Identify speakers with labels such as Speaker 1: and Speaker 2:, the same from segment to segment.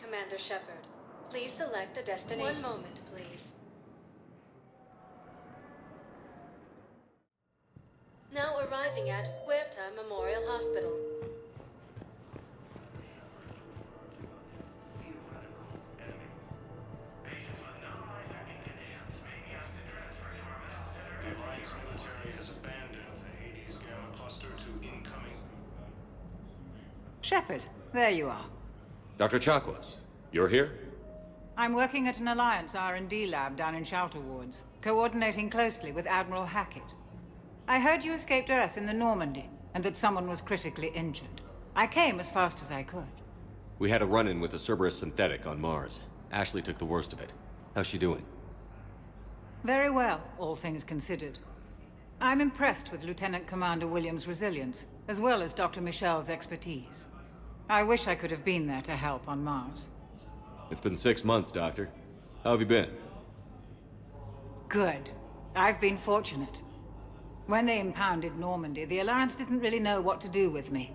Speaker 1: Commander Shepard. Please select a destination. One moment, please. Now arriving at Huerta Memorial Hospital.
Speaker 2: The Alliance military has abandoned the Hades Gamma cluster to incoming.
Speaker 3: Shepard, there you are.
Speaker 4: Dr. Chakwas, you're here?
Speaker 3: I'm working at an Alliance R&D lab down in Shelter Wards, coordinating closely with Admiral Hackett. I heard you escaped Earth in the Normandy, and that someone was critically injured. I came as fast as I could.
Speaker 4: We had a run-in with a Cerberus synthetic on Mars. Ashley took the worst of it. How's she doing?
Speaker 3: Very well, all things considered. I'm impressed with Lieutenant Commander Williams' resilience, as well as Dr. Michel's expertise. I wish I could have been there to help on Mars.
Speaker 4: It's been 6 months, Doctor. How have you been?
Speaker 3: Good. I've been fortunate. When they impounded Normandy, the Alliance didn't really know what to do with me.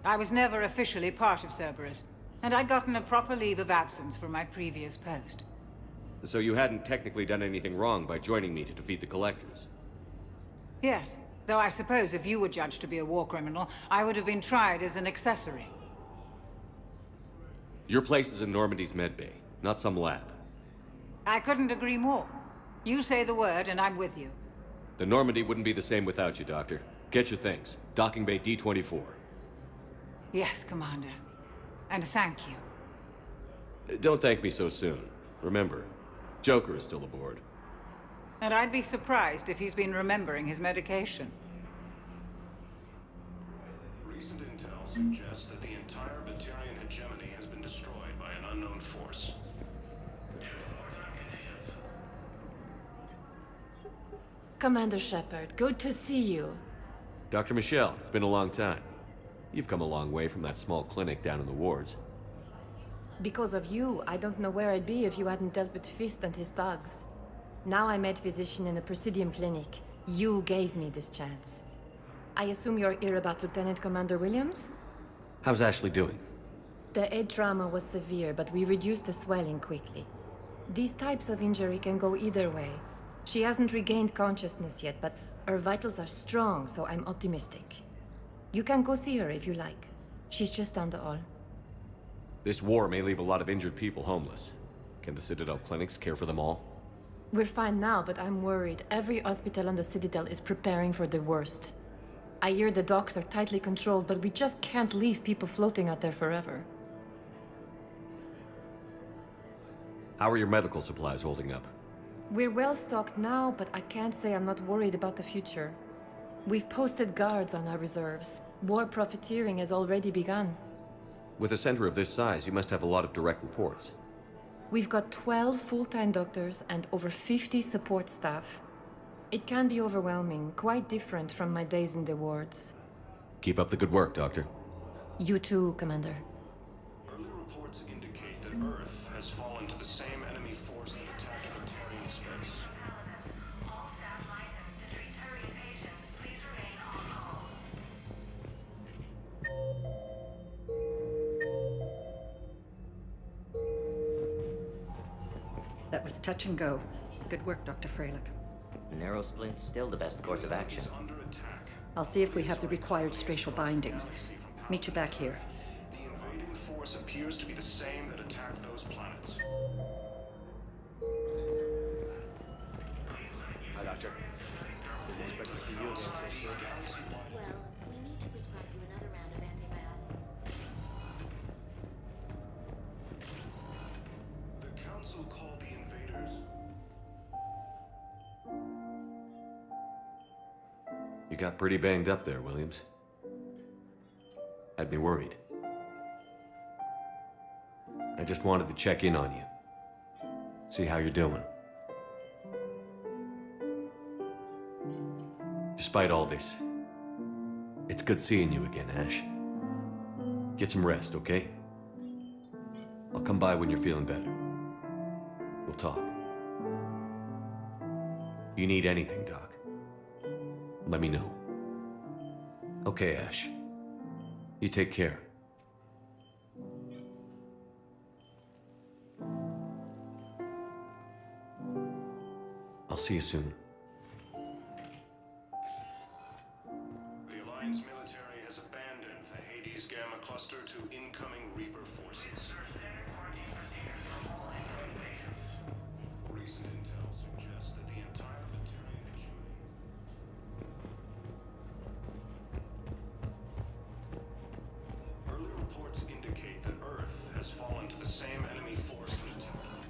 Speaker 3: I was never officially part of Cerberus, and I'd gotten a proper leave of absence from my previous post.
Speaker 4: So you hadn't technically done anything wrong by joining me to defeat the Collectors?
Speaker 3: Yes, though I suppose if you were judged to be a war criminal, I would have been tried as an accessory.
Speaker 4: Your place is in Normandy's medbay, not some lab.
Speaker 3: I couldn't agree more. You say the word, and I'm with you.
Speaker 4: The Normandy wouldn't be the same without you, Doctor. Get your things. Docking Bay D-24.
Speaker 3: Yes, Commander. And thank you.
Speaker 4: Don't thank me so soon. Remember, Joker is still aboard.
Speaker 3: And I'd be surprised if he's been remembering his medication.
Speaker 2: Recent intel suggests that the entire Batarian hegemony has been destroyed by an unknown force.
Speaker 5: Commander Shepard, good to see you.
Speaker 4: Dr. Michel, it's been a long time. You've come a long way from that small clinic down in the wards.
Speaker 5: Because of you, I don't know where I'd be if you hadn't dealt with Fist and his thugs. Now I'm head physician in a Presidium clinic. You gave me this chance. I assume you're here about Lieutenant Commander Williams?
Speaker 4: How's Ashley doing?
Speaker 5: The head trauma was severe, but we reduced the swelling quickly. These types of injury can go either way. She hasn't regained consciousness yet, but her vitals are strong, so I'm optimistic. You can go see her if you like. She's just down the hall.
Speaker 4: This war may leave a lot of injured people homeless. Can the Citadel clinics care for them all?
Speaker 5: We're fine now, but I'm worried. Every hospital on the Citadel is preparing for the worst. I hear the docks are tightly controlled, but we just can't leave people floating out there forever.
Speaker 4: How are your medical supplies holding up?
Speaker 5: We're well stocked now, but I can't say I'm not worried about the future. We've posted guards on our reserves. War profiteering has already begun.
Speaker 4: With a center of this size, you must have a lot of direct reports.
Speaker 5: We've got 12 full-time doctors and over 50 support staff. It can be overwhelming, quite different from my days in the wards.
Speaker 4: Keep up the good work, Doctor.
Speaker 5: You too, Commander.
Speaker 2: Early reports indicate that Earth has fallen to the same enemy force that attacked Batarian space.
Speaker 6: All satellite and Batarian patients, please remain on hold.
Speaker 7: That was touch and go. Good work, Dr. Freilich.
Speaker 8: Narrow splint's still the best course of action.
Speaker 2: Under attack.
Speaker 7: I'll see if we have the required spatial bindings. Meet you back here.
Speaker 2: The invading force appears to be the same that attacked those planets.
Speaker 9: Hi, Doctor. Didn't expect to see you again so soon.
Speaker 1: Well, we need to prescribe you another round of antibiotics.
Speaker 2: The Council called the invaders.
Speaker 4: You got pretty banged up there, Williams. Had me worried. I just wanted to check in on you. See how you're doing. Despite all this, it's good seeing you again, Ash. Get some rest, okay? I'll come by when you're feeling better. We'll talk. You need anything, Doc, let me know. Okay, Ash. You take care. see you soon.
Speaker 2: The Alliance military has abandoned the Hades Gamma cluster to incoming Reaper forces. Recent intel suggests that the entire Batarian hegemony... Early reports indicate that Earth has fallen to the same enemy force that attacked.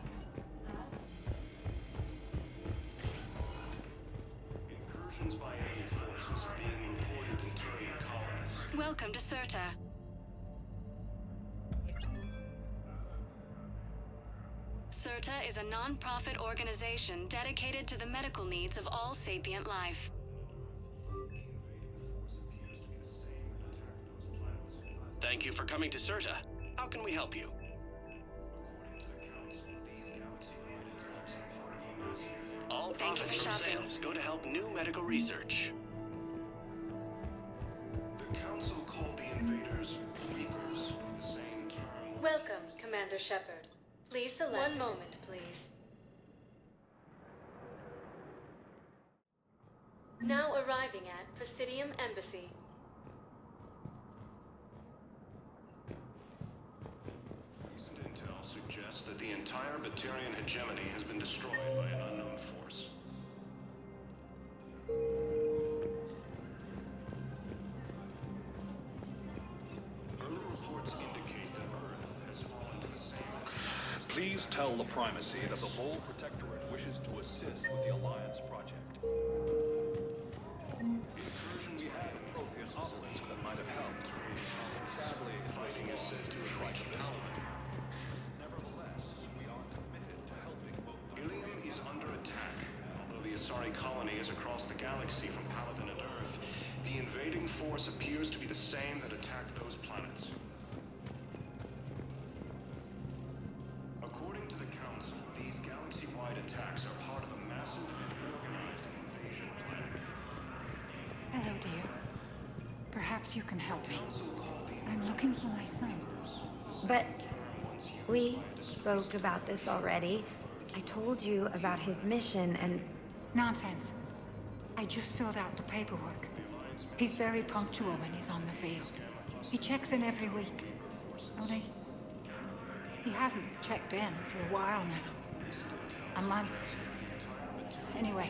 Speaker 2: Incursions by enemy forces are being reported in Turian colonies.
Speaker 10: Welcome to Serta. Serta is a non-profit organization dedicated to the medical needs of all sapient life.
Speaker 11: Thank you for coming to Serta. How can we help you? All
Speaker 10: Thank you
Speaker 11: profits
Speaker 10: for
Speaker 11: from
Speaker 10: shopping.
Speaker 11: sales go to help new medical research.
Speaker 2: The Council called the invaders Reapers, the same term.
Speaker 10: Welcome, Commander Shepard. Please select. One moment, please. Now arriving at Presidium Embassy.
Speaker 2: Recent intel suggests that the entire Batarian hegemony has been destroyed by an unknown force. Early reports indicate that Earth has fallen to the same...
Speaker 12: Please tell the Primacy that the Vol Protectorate wishes to assist with the Alliance project. We had a Prothean obelisk that might have helped. Sadly,
Speaker 2: Fighting is said to have reached Paladin.
Speaker 12: nevertheless, we are committed to helping both the
Speaker 2: Ilium is under attack. Although the Asari colony is across the galaxy from Paladin and Earth, the invading force appears to be the same that attacked those planets. According to the Council, these galaxy-wide attacks are part of a massive and organized invasion plan.
Speaker 3: Hello, dear. Perhaps you can help me. I'm looking for my son.
Speaker 13: But we spoke about this already. I told you about his mission and...
Speaker 3: Nonsense. I just filled out the paperwork. He's very punctual when he's on the field. He checks in every week. Only, he hasn't checked in for a while now. A month. Anyway,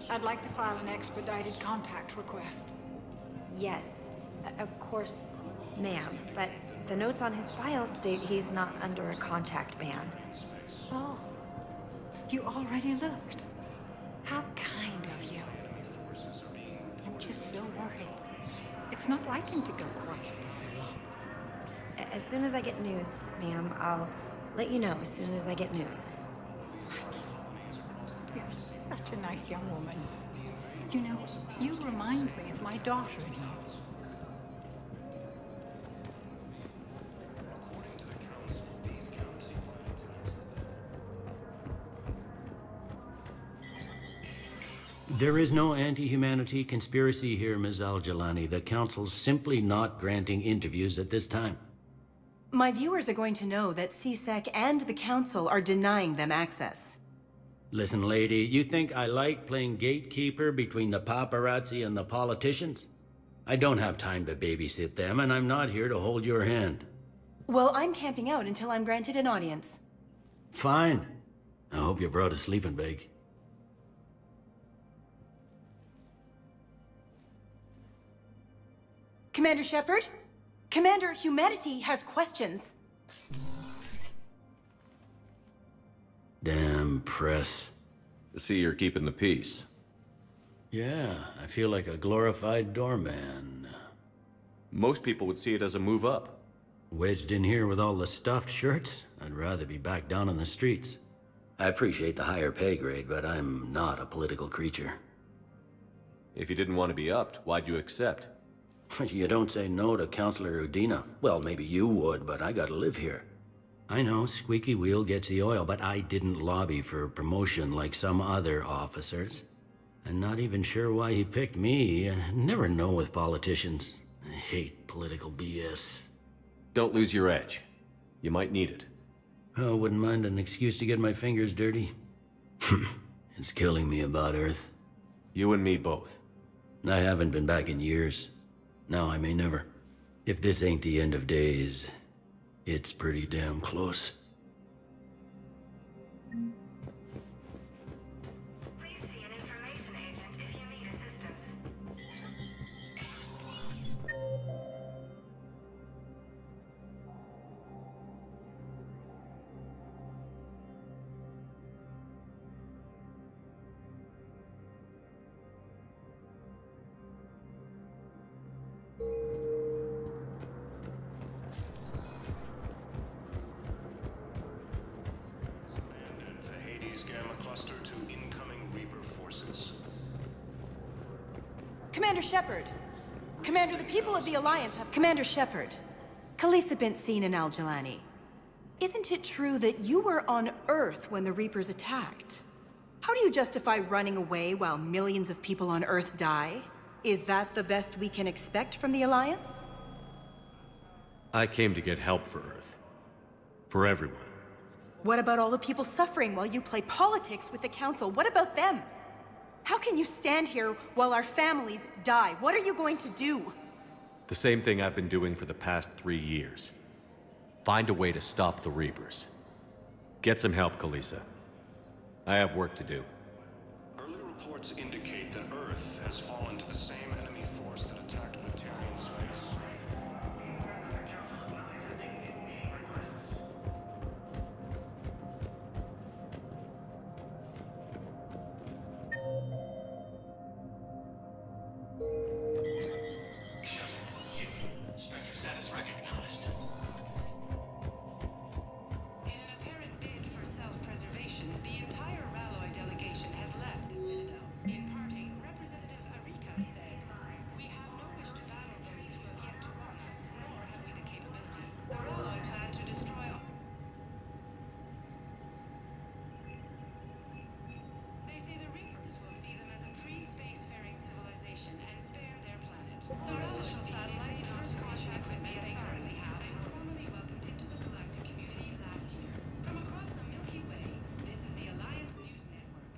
Speaker 3: I'd like to file an expedited contact request.
Speaker 13: Yes, of course, ma'am. But the notes on his file state he's not under a contact ban.
Speaker 3: Oh, you already looked. How kind of you. I'm just so worried. It's not like him to go quiet for so long.
Speaker 13: As soon as I get news, ma'am, I'll let you know as soon as I get news.
Speaker 3: You're such a nice young woman. You know, you remind me of my daughter-in-law.
Speaker 14: There is no anti-humanity conspiracy here, Ms. Al-Jalani. The Council's simply not granting interviews at this time.
Speaker 15: My viewers are going to know that CSEC and the Council are denying them access.
Speaker 14: Listen, lady, you think I like playing gatekeeper between the paparazzi and the politicians? I don't have time to babysit them, and I'm not here to hold your hand.
Speaker 15: Well, I'm camping out until I'm granted an audience.
Speaker 14: Fine. I hope you brought a sleeping bag.
Speaker 15: Commander Shepard? Commander Humanity has questions.
Speaker 14: Damn press.
Speaker 4: See, you're keeping the peace.
Speaker 14: Yeah, I feel like a glorified doorman.
Speaker 4: Most people would see it as a move up.
Speaker 14: Wedged in here with all the stuffed shirts? I'd rather be back down on the streets. I appreciate the higher pay grade, but I'm not a political creature.
Speaker 4: If you didn't want to be upped, why'd you accept?
Speaker 14: You don't say no to Counselor Udina. Well, maybe you would, but I gotta live here. I know, squeaky wheel gets the oil, but I didn't lobby for promotion like some other officers. I'm not even sure why he picked me. I never know with politicians. I hate political BS.
Speaker 4: Don't lose your edge. You might need it.
Speaker 14: Oh, wouldn't mind an excuse to get my fingers dirty. It's killing me about Earth.
Speaker 4: You and me both.
Speaker 14: I haven't been back in years. Now I may never. If this ain't the end of days, it's pretty damn close.
Speaker 6: Please see an information agent if you need assistance.
Speaker 2: The Hades Gamma Cluster to incoming Reaper forces.
Speaker 15: Commander Shepard! Commander, the people of the Alliance have... Commander Shepard, Khaleesa bint Seen and Al-Jalani. Isn't it true that you were on Earth when the Reapers attacked? How do you justify running away while millions of people on Earth die? Is that the best we can expect from the Alliance?
Speaker 4: I came to get help for Earth. For everyone.
Speaker 15: What about all the people suffering while you play politics with the Council? What about them? How can you stand here while our families die? What are you going to do?
Speaker 4: The same thing I've been doing for the past 3 years. Find a way to stop the Reapers. Get some help, Khaleesa. I have work to do.
Speaker 2: Early reports indicate that Earth has fallen to the same enemy force that attacked Materian space.
Speaker 11: Spectre status recognized.
Speaker 10: In an apparent bid for self-preservation, the entire Ralloy delegation has left the Citadel. In parting, Representative Arika said, "We have no wish to battle those who have yet to wrong us, nor have we the capability. The Ralloy plan to destroy all." They say the Reapers will see them as a pre-spacefaring civilization and spare their planet. Their official satellite first contact with me they currently have and were formally welcomed into the galactic community last year. From across the Milky Way, this is the Alliance News Network.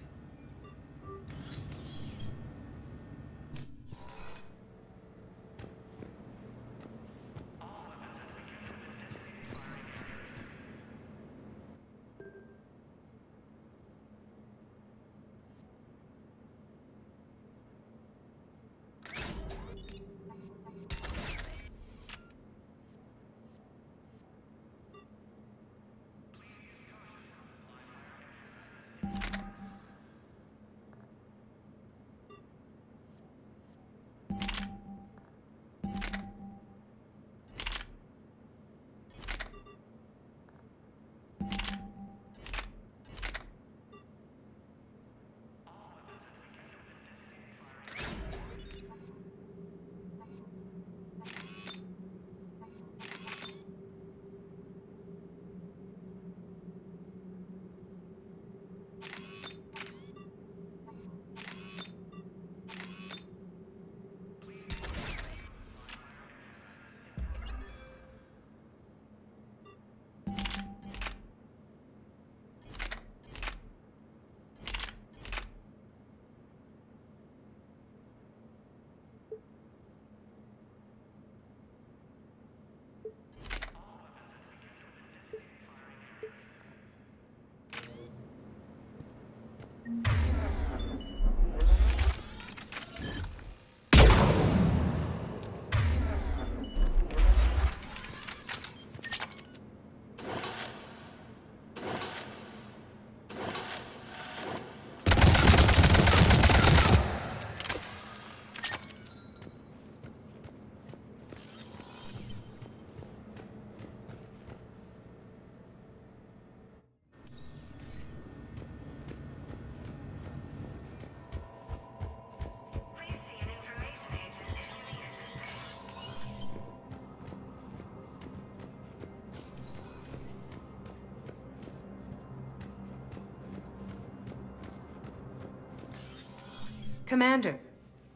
Speaker 15: Commander,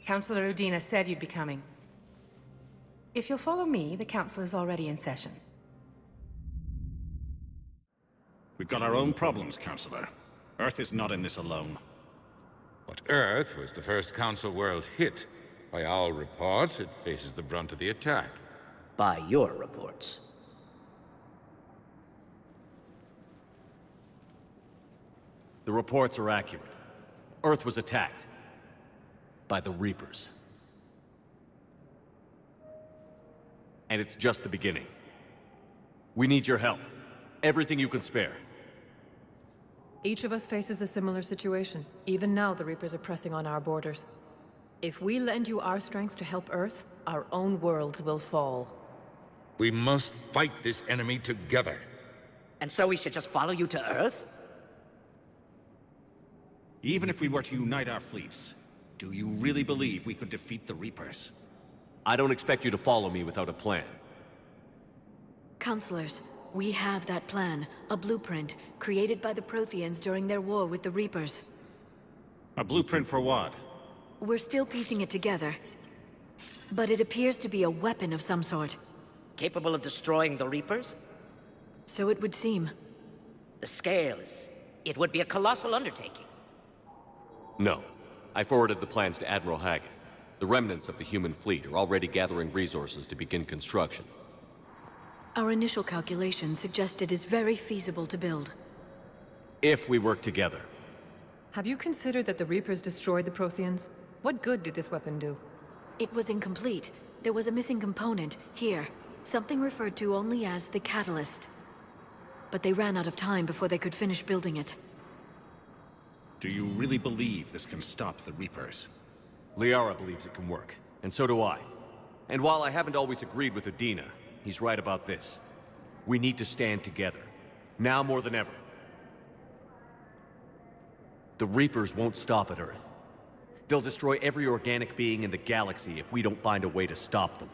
Speaker 15: Councilor Udina said you'd be coming. If you'll follow me, the Council is already in session.
Speaker 16: We've got our own problems, Counselor. Earth is not in this alone. But Earth was the first Council world hit. By all reports, it faces the brunt of the attack.
Speaker 17: By your reports.
Speaker 4: The reports are accurate. Earth was attacked. By the Reapers. And it's just the beginning. We need your help. Everything you can spare.
Speaker 5: Each of us faces a similar situation. Even now, the Reapers are pressing on our borders. If we lend you our strength to help Earth, our own worlds will fall.
Speaker 16: We must fight this enemy together.
Speaker 17: And so we should just follow you to Earth?
Speaker 18: Even if we were to unite our fleets, do you really believe we could defeat the Reapers?
Speaker 4: I don't expect you to follow me without a plan.
Speaker 1: Counselors, we have that plan. A blueprint, created by the Protheans during their war with the Reapers.
Speaker 18: A blueprint for what?
Speaker 1: We're still piecing it together. But it appears to be a weapon of some sort.
Speaker 17: Capable of destroying the Reapers?
Speaker 1: So it would seem.
Speaker 17: The scale is... it would be a colossal undertaking.
Speaker 4: No. I forwarded the plans to Admiral Haggett. The remnants of the human fleet are already gathering resources to begin construction.
Speaker 1: Our initial calculations suggest it is very feasible to build.
Speaker 4: If we work together.
Speaker 5: Have you considered that the Reapers destroyed the Protheans? What good did this weapon do?
Speaker 1: It was incomplete. There was a missing component, here. Something referred to only as the catalyst. But they ran out of time before they could finish building it.
Speaker 18: Do you really believe this can stop the Reapers?
Speaker 4: Liara believes it can work, and so do I. And while I haven't always agreed with Udina, he's right about this. We need to stand together. Now more than ever. The Reapers won't stop at Earth. They'll destroy every organic being in the galaxy if we don't find a way to stop them.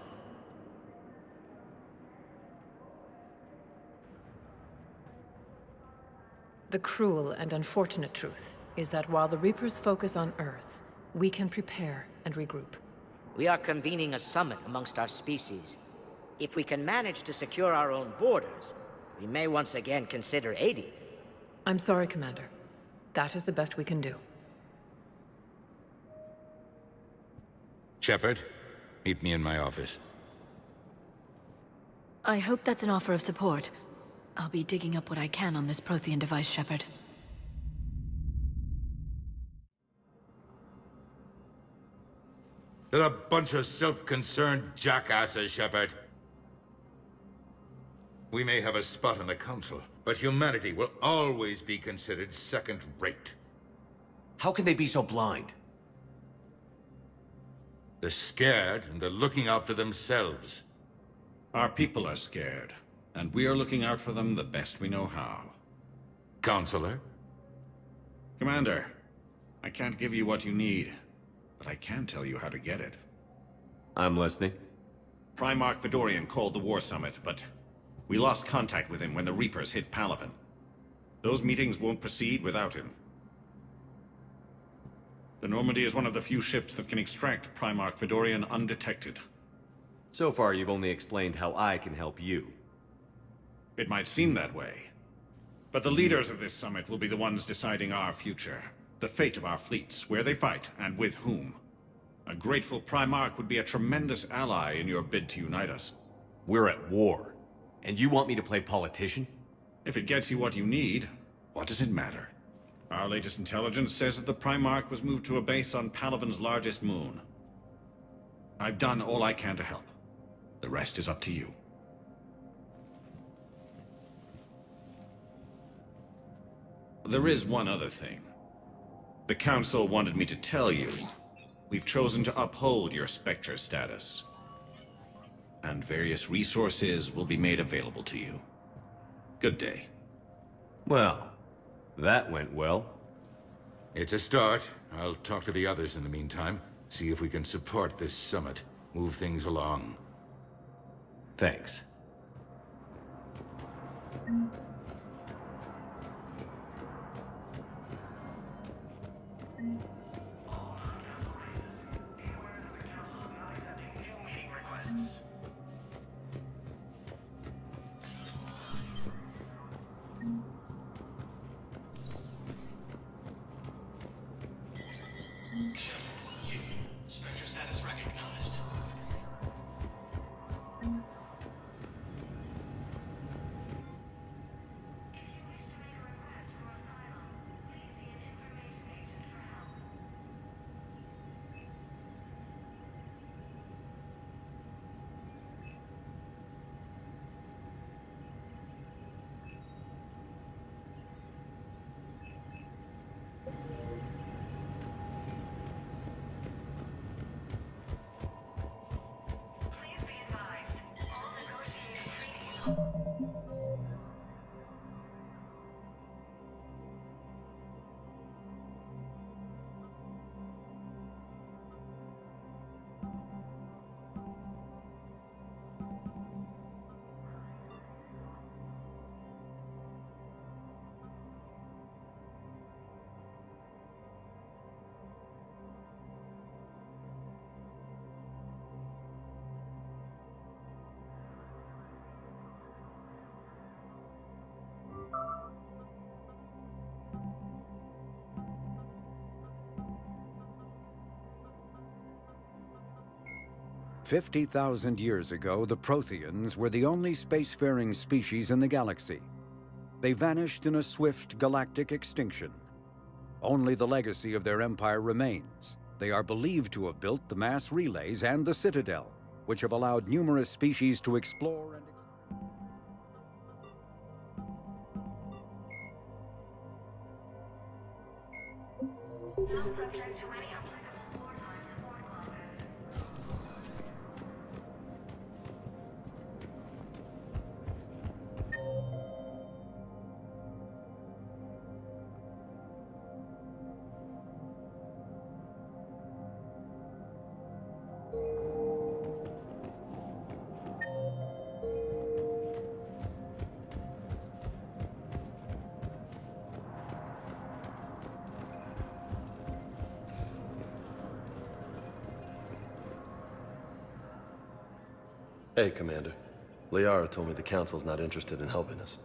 Speaker 5: The cruel and unfortunate truth is that while the Reapers focus on Earth, we can prepare and regroup.
Speaker 17: We are convening a summit amongst our species. If we can manage to secure our own borders, we may once again consider aiding.
Speaker 5: I'm sorry, Commander. That is the best we can do.
Speaker 16: Shepard, meet me in my office.
Speaker 1: I hope that's an offer of support. I'll be digging up what I can on this Prothean device, Shepard.
Speaker 16: They're a bunch of self-concerned jackasses, Shepard. We may have a spot in the Council, but humanity will always be considered second-rate.
Speaker 4: How can they be so blind?
Speaker 16: They're scared, and they're looking out for themselves.
Speaker 18: Our people are scared, and we are looking out for them the best we know how.
Speaker 16: Counselor?
Speaker 18: Commander, I can't give you what you need, but I can tell you how to get it.
Speaker 4: I'm listening.
Speaker 18: Primarch Fedorian called the War Summit, but we lost contact with him when the Reapers hit Palaven. Those meetings won't proceed without him. The Normandy is one of the few ships that can extract Primarch Fedorian undetected.
Speaker 4: So far, you've only explained how I can help you.
Speaker 18: It might seem that way. But the leaders of this summit will be the ones deciding our future. The fate of our fleets, where they fight, and with whom. A grateful Primarch would be a tremendous ally in your bid to unite us.
Speaker 4: We're at war. And you want me to play politician?
Speaker 18: If it gets you what you need, what does it matter? Our latest intelligence says that the Primarch was moved to a base on Palaven's largest moon. I've done all I can to help. The rest is up to you. There is one other thing. The Council wanted me to tell you, we've chosen to uphold your Spectre status. And various resources will be made available to you. Good day.
Speaker 4: Well, that went well.
Speaker 16: It's a start. I'll talk to the others in the meantime. See if we can support this summit. Move things along.
Speaker 4: Thanks.
Speaker 19: 50,000 years ago, the Protheans were the only spacefaring species in the galaxy. They vanished in a swift galactic extinction. Only the legacy of their empire remains. They are believed to have built the mass relays and the Citadel, which have allowed numerous species to explore and...
Speaker 20: Hey, Commander. Liara told me the Council's not interested in helping us.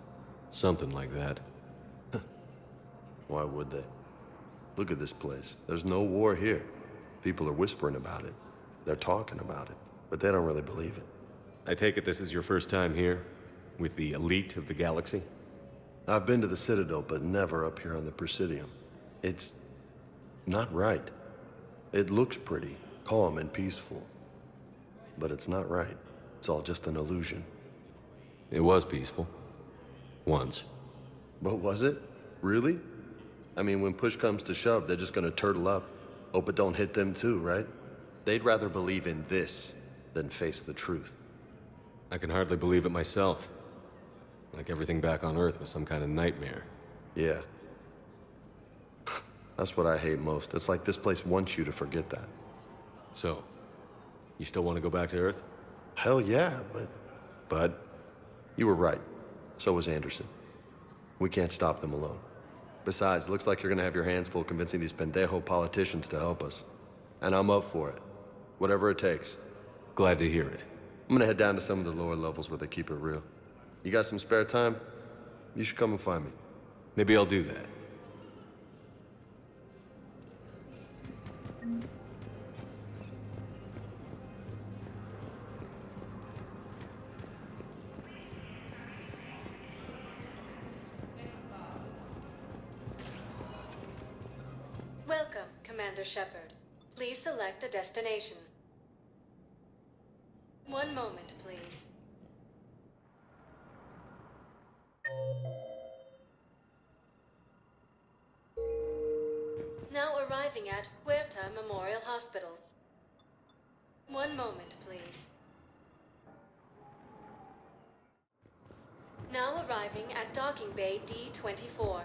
Speaker 4: Something like that.
Speaker 20: Why would they? Look at this place. There's no war here. People are whispering about it. They're talking about it, but they don't really believe it.
Speaker 4: I take it this is your first time here? With the elite of the galaxy?
Speaker 20: I've been to the Citadel, but never up here on the Presidium. It's... not right. It looks pretty, calm and peaceful. But it's not right. It's all just an illusion.
Speaker 4: It was peaceful. Once.
Speaker 20: But was it? Really? I mean, when push comes to shove, they're just gonna turtle up. Hope it don't hit them too, right? They'd rather believe in this than face the truth.
Speaker 4: I can hardly believe it myself. Like everything back on Earth was some kind of nightmare.
Speaker 20: Yeah. That's what I hate most. It's like this place wants you to forget that.
Speaker 4: So, you still want to go back to Earth?
Speaker 20: Hell yeah, but...
Speaker 4: But?
Speaker 20: You were right. So was Anderson. We can't stop them alone. Besides, looks like you're gonna have your hands full convincing these pendejo politicians to help us. And I'm up for it. Whatever it takes.
Speaker 4: Glad to hear it.
Speaker 20: I'm gonna head down to some of the lower levels where they keep it real. You got some spare time? You should come and find me.
Speaker 4: Maybe I'll do that.
Speaker 21: Welcome, Commander Shepard. Please select a destination. One moment, please. Now arriving at Huerta Memorial Hospital. One moment, please. Now arriving at Docking Bay D-24.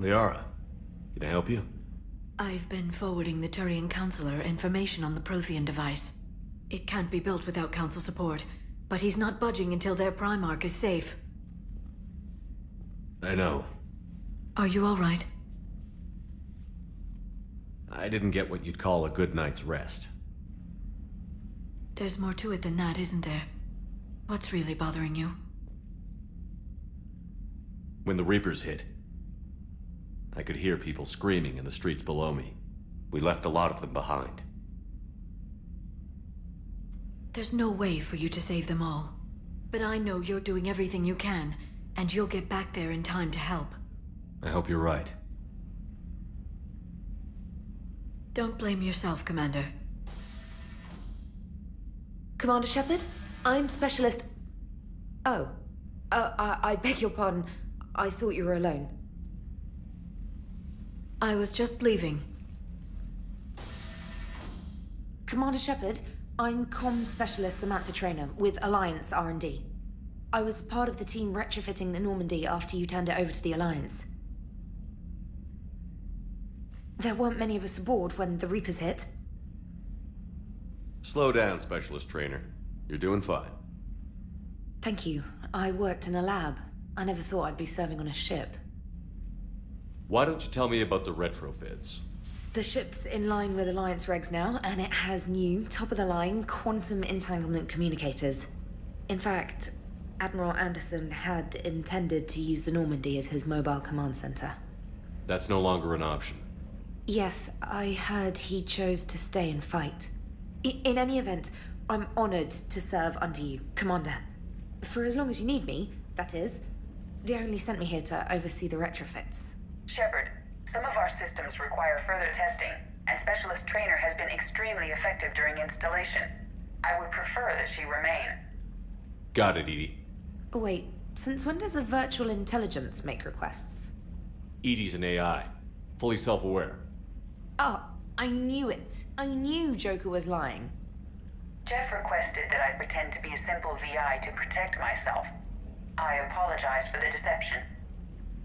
Speaker 4: Liara, can I help you?
Speaker 1: I've been forwarding the Turian Counselor information on the Prothean device. It can't be built without Council support, but he's not budging until their Primarch is safe.
Speaker 4: I know.
Speaker 1: Are you all right?
Speaker 4: I didn't get what you'd call a good night's rest.
Speaker 1: There's more to it than that, isn't there? What's really bothering you?
Speaker 4: When the Reapers hit, I could hear people screaming in the streets below me. We left a lot of them behind.
Speaker 1: There's no way for you to save them all. But I know you're doing everything you can, and you'll get back there in time to help.
Speaker 4: I hope you're right.
Speaker 1: Don't blame yourself, Commander.
Speaker 15: Commander Shepard, I'm Specialist... Oh. I beg your pardon. I thought you were alone.
Speaker 1: I was just leaving.
Speaker 15: Commander Shepard, I'm Comm Specialist Samantha Traynor with Alliance R&D. I was part of the team retrofitting the Normandy after you turned it over to the Alliance. There weren't many of us aboard when the Reapers hit.
Speaker 4: Slow down, Specialist Trainer. You're doing fine.
Speaker 15: Thank you. I worked in a lab. I never thought I'd be serving on a ship.
Speaker 4: Why don't you tell me about the retrofits?
Speaker 15: The ship's in line with Alliance regs now, and it has new, top-of-the-line, quantum entanglement communicators. In fact, Admiral Anderson had intended to use the Normandy as his mobile command center.
Speaker 4: That's no longer an option.
Speaker 15: Yes, I heard he chose to stay and fight. In any event, I'm honored to serve under you, Commander. For as long as you need me, that is. They only sent me here to oversee the retrofits.
Speaker 8: Shepard, some of our systems require further testing, and Specialist Trainer has been extremely effective during installation. I would prefer that she remain.
Speaker 4: Got it, Edie.
Speaker 15: Oh, wait, since when does a virtual intelligence make requests?
Speaker 4: Edie's an AI, fully self-aware.
Speaker 15: Oh, I knew it. I knew Joker was lying.
Speaker 8: Jeff requested that I pretend to be a simple VI to protect myself. I apologize for the deception.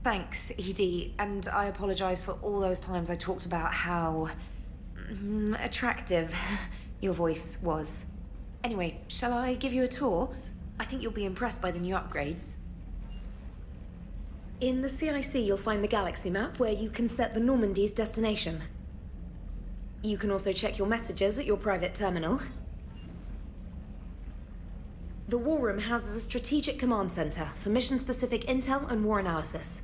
Speaker 15: Thanks, Edie, and I apologize for all those times I talked about how... attractive your voice was. Anyway, shall I give you a tour? I think you'll be impressed by the new upgrades. In the CIC, you'll find the galaxy map where you can set the Normandy's destination. You can also check your messages at your private terminal. The War Room houses a strategic command center for mission-specific intel and war analysis.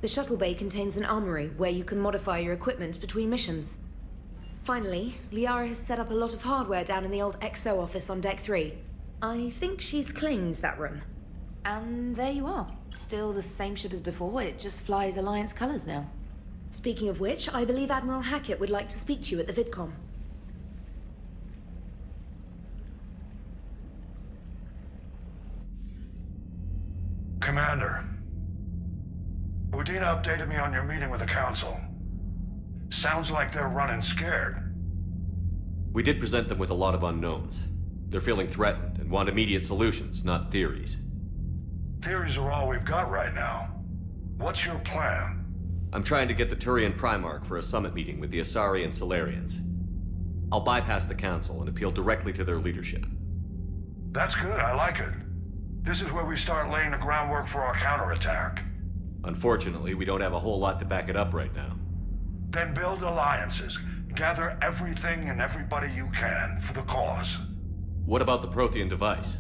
Speaker 15: The shuttle bay contains an armory where you can modify your equipment between missions. Finally, Liara has set up a lot of hardware down in the old XO office on Deck 3. I think she's claimed that room. And there you are. Still the same ship as before, it just flies Alliance colors now. Speaking of which, I believe Admiral Hackett would like to speak to you at the VidCom.
Speaker 22: Commander, Udina updated me on your meeting with the Council. Sounds like they're running scared.
Speaker 4: We did present them with a lot of unknowns. They're feeling threatened and want immediate solutions, not theories.
Speaker 22: Theories are all we've got right now. What's your plan?
Speaker 4: I'm trying to get the Turian Primarch for a summit meeting with the Asari and Solarians. I'll bypass the Council and appeal directly to their leadership.
Speaker 22: That's good, I like it. This is where we start laying the groundwork for our counterattack.
Speaker 4: Unfortunately, we don't have a whole lot to back it up right now.
Speaker 22: Then build alliances. Gather everything and everybody you can for the cause.
Speaker 4: What about the Prothean device?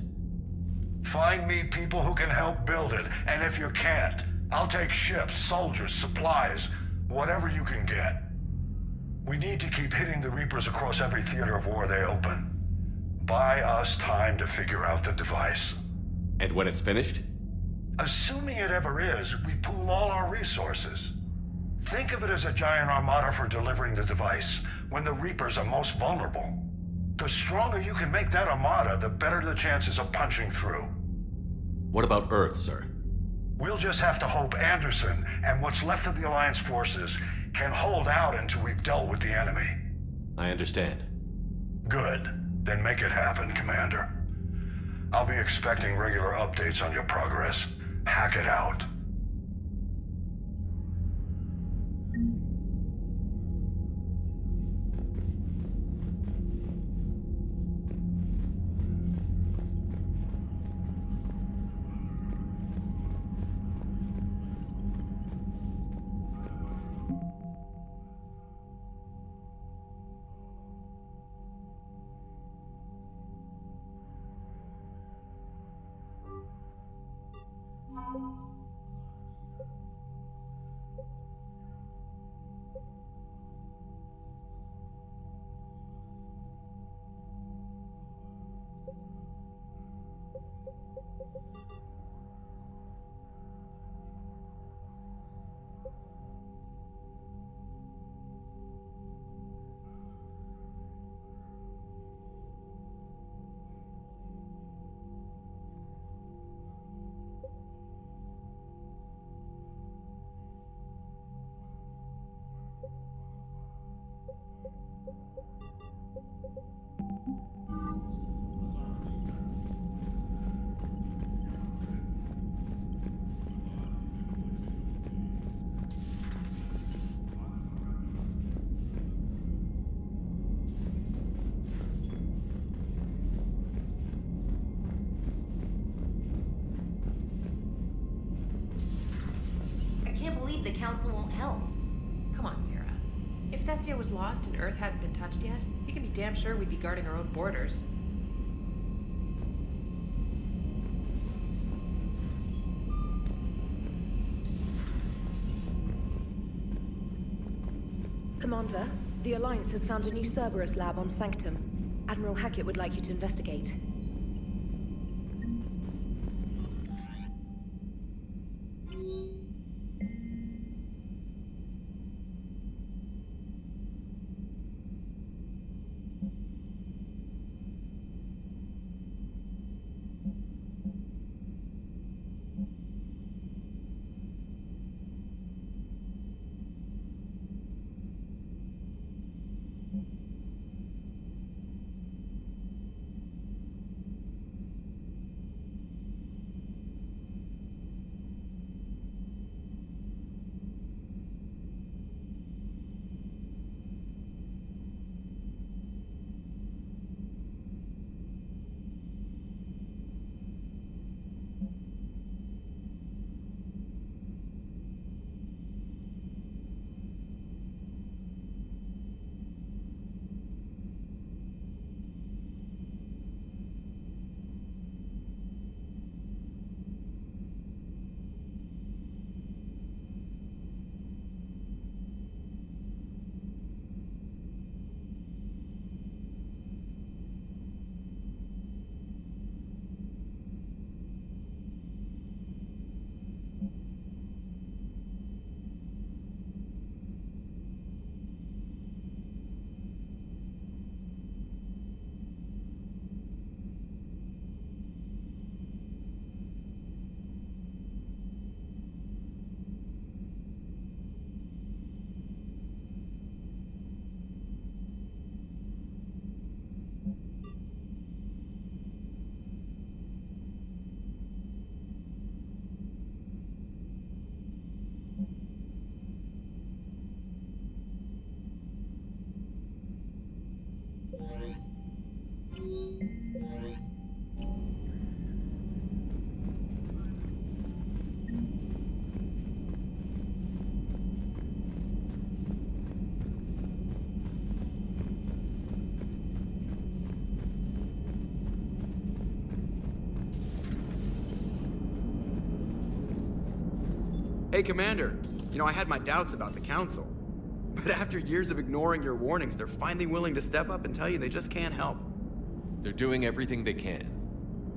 Speaker 22: Find me people who can help build it, and if you can't, I'll take ships, soldiers, supplies, whatever you can get. We need to keep hitting the Reapers across every theater of war they open. Buy us time to figure out the device.
Speaker 4: And when it's finished?
Speaker 22: Assuming it ever is, we pool all our resources. Think of it as a giant armada for delivering the device, when the Reapers are most vulnerable. The stronger you can make that armada, the better the chances of punching through.
Speaker 4: What about Earth, sir?
Speaker 22: We'll just have to hope Anderson and what's left of the Alliance forces can hold out until we've dealt with the enemy.
Speaker 4: I understand.
Speaker 22: Good. Then make it happen, Commander. I'll be expecting regular updates on your progress. hack it out.
Speaker 7: The Council won't help.
Speaker 9: Come on, Sarah. If Thessia was lost and Earth hadn't been touched yet, you can be damn sure we'd be guarding our own borders.
Speaker 23: Commander, the Alliance has found a new Cerberus lab on Sanctum. Admiral Hackett would like you to investigate.
Speaker 24: Hey, Commander. You know, I had my doubts about the Council. But after years of ignoring your warnings, they're finally willing to step up and tell you they just can't help.
Speaker 4: They're doing everything they can.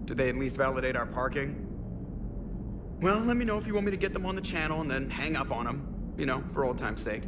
Speaker 24: Did they at least validate our parking? Well, let me know if you want me to get them on the channel and then hang up on them. You know, for old time's sake.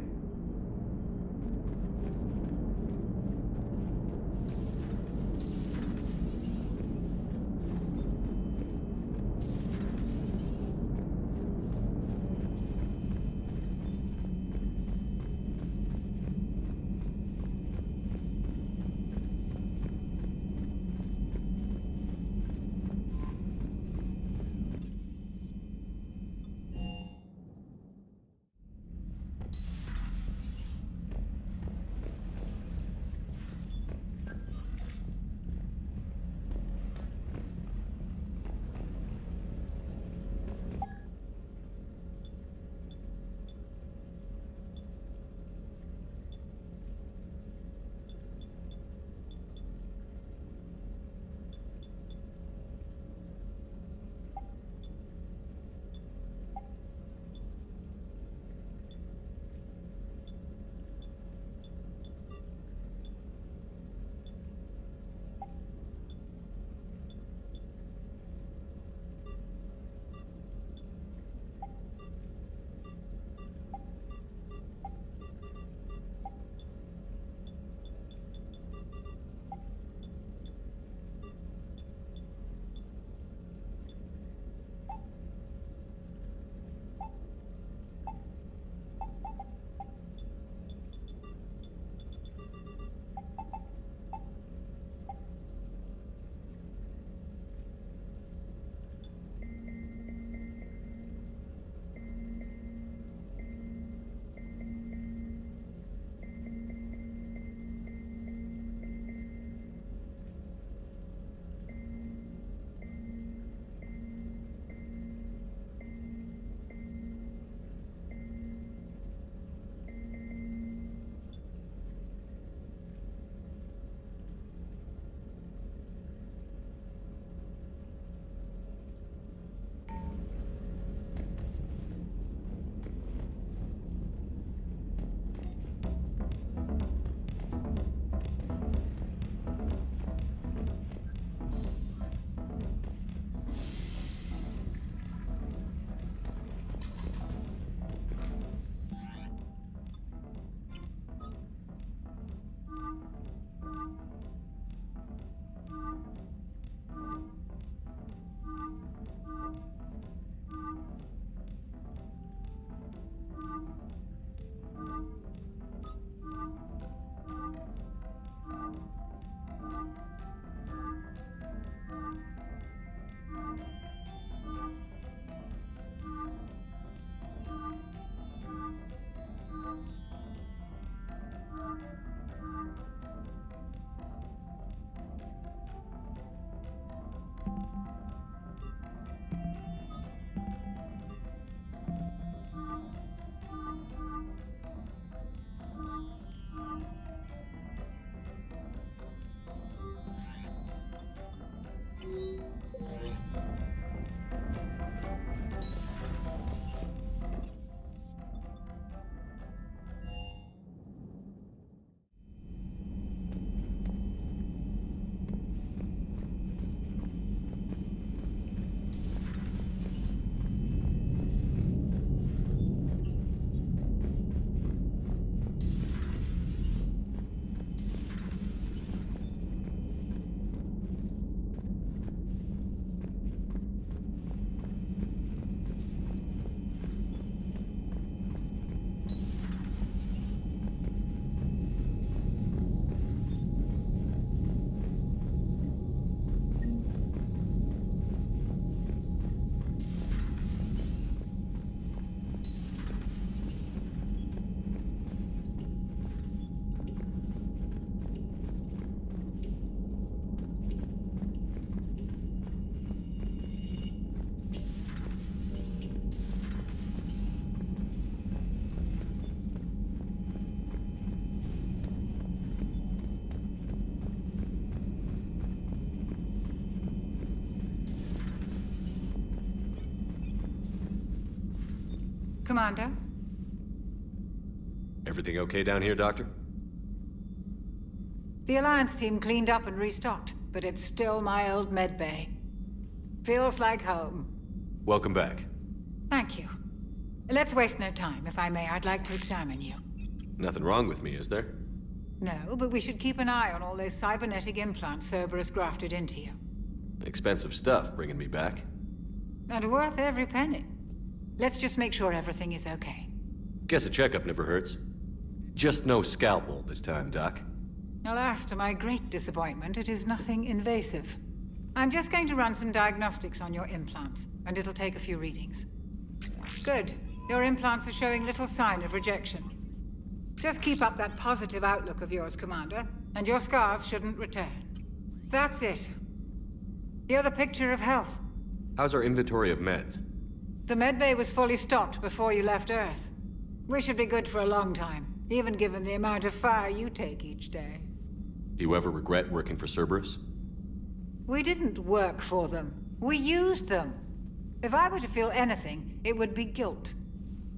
Speaker 3: Commander?
Speaker 4: Everything okay down here, Doctor?
Speaker 3: The Alliance team cleaned up and restocked, but it's still my old medbay. Feels like home.
Speaker 4: Welcome back.
Speaker 3: Thank you. Let's waste no time. If I may, I'd like to examine you.
Speaker 4: Nothing wrong with me, is there?
Speaker 3: No, but we should keep an eye on all those cybernetic implants Cerberus grafted into you.
Speaker 4: Expensive stuff bringing me back.
Speaker 3: And worth every penny. Let's just make sure everything is okay.
Speaker 4: Guess a checkup never hurts. Just no scalpel this time, Doc.
Speaker 3: Alas, to my great disappointment, it is nothing invasive. I'm just going to run some diagnostics on your implants, and it'll take a few readings. Good. Your implants are showing little sign of rejection. Just keep up that positive outlook of yours, Commander, and your scars shouldn't return. That's it. You're the picture of health.
Speaker 4: How's our inventory of meds?
Speaker 3: The medbay was fully stocked before you left Earth. We should be good for a long time, even given the amount of fire you take each day.
Speaker 4: Do you ever regret working for Cerberus?
Speaker 3: We didn't work for them. We used them. If I were to feel anything, it would be guilt.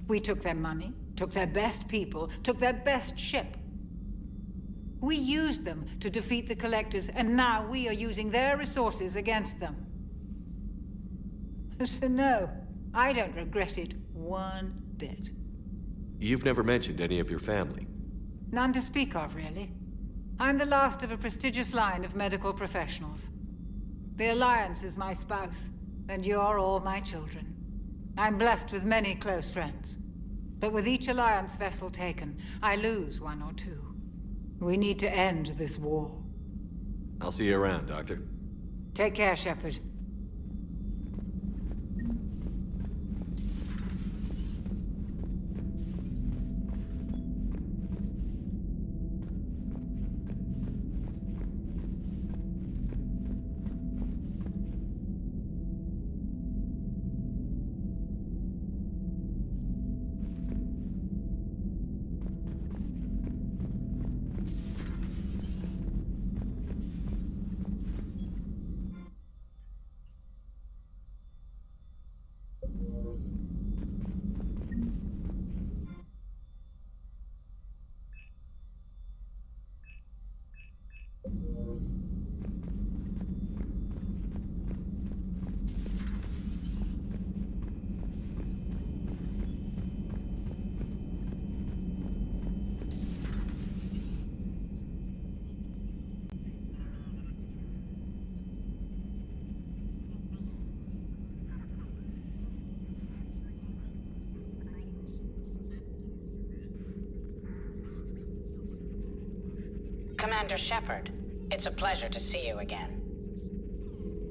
Speaker 3: We took their money, took their best people, took their best ship. We used them to defeat the Collectors, and now we are using their resources against them. So no, I don't regret it one bit.
Speaker 4: You've never mentioned any of your family.
Speaker 3: None to speak of, really. I'm the last of a prestigious line of medical professionals. The Alliance is my spouse, and you're all my children. I'm blessed with many close friends. But with each Alliance vessel taken, I lose one or two. We need to end this war.
Speaker 4: I'll see you around, Doctor.
Speaker 3: Take care, Shepard.
Speaker 17: Commander Shepard, it's a pleasure to see you again.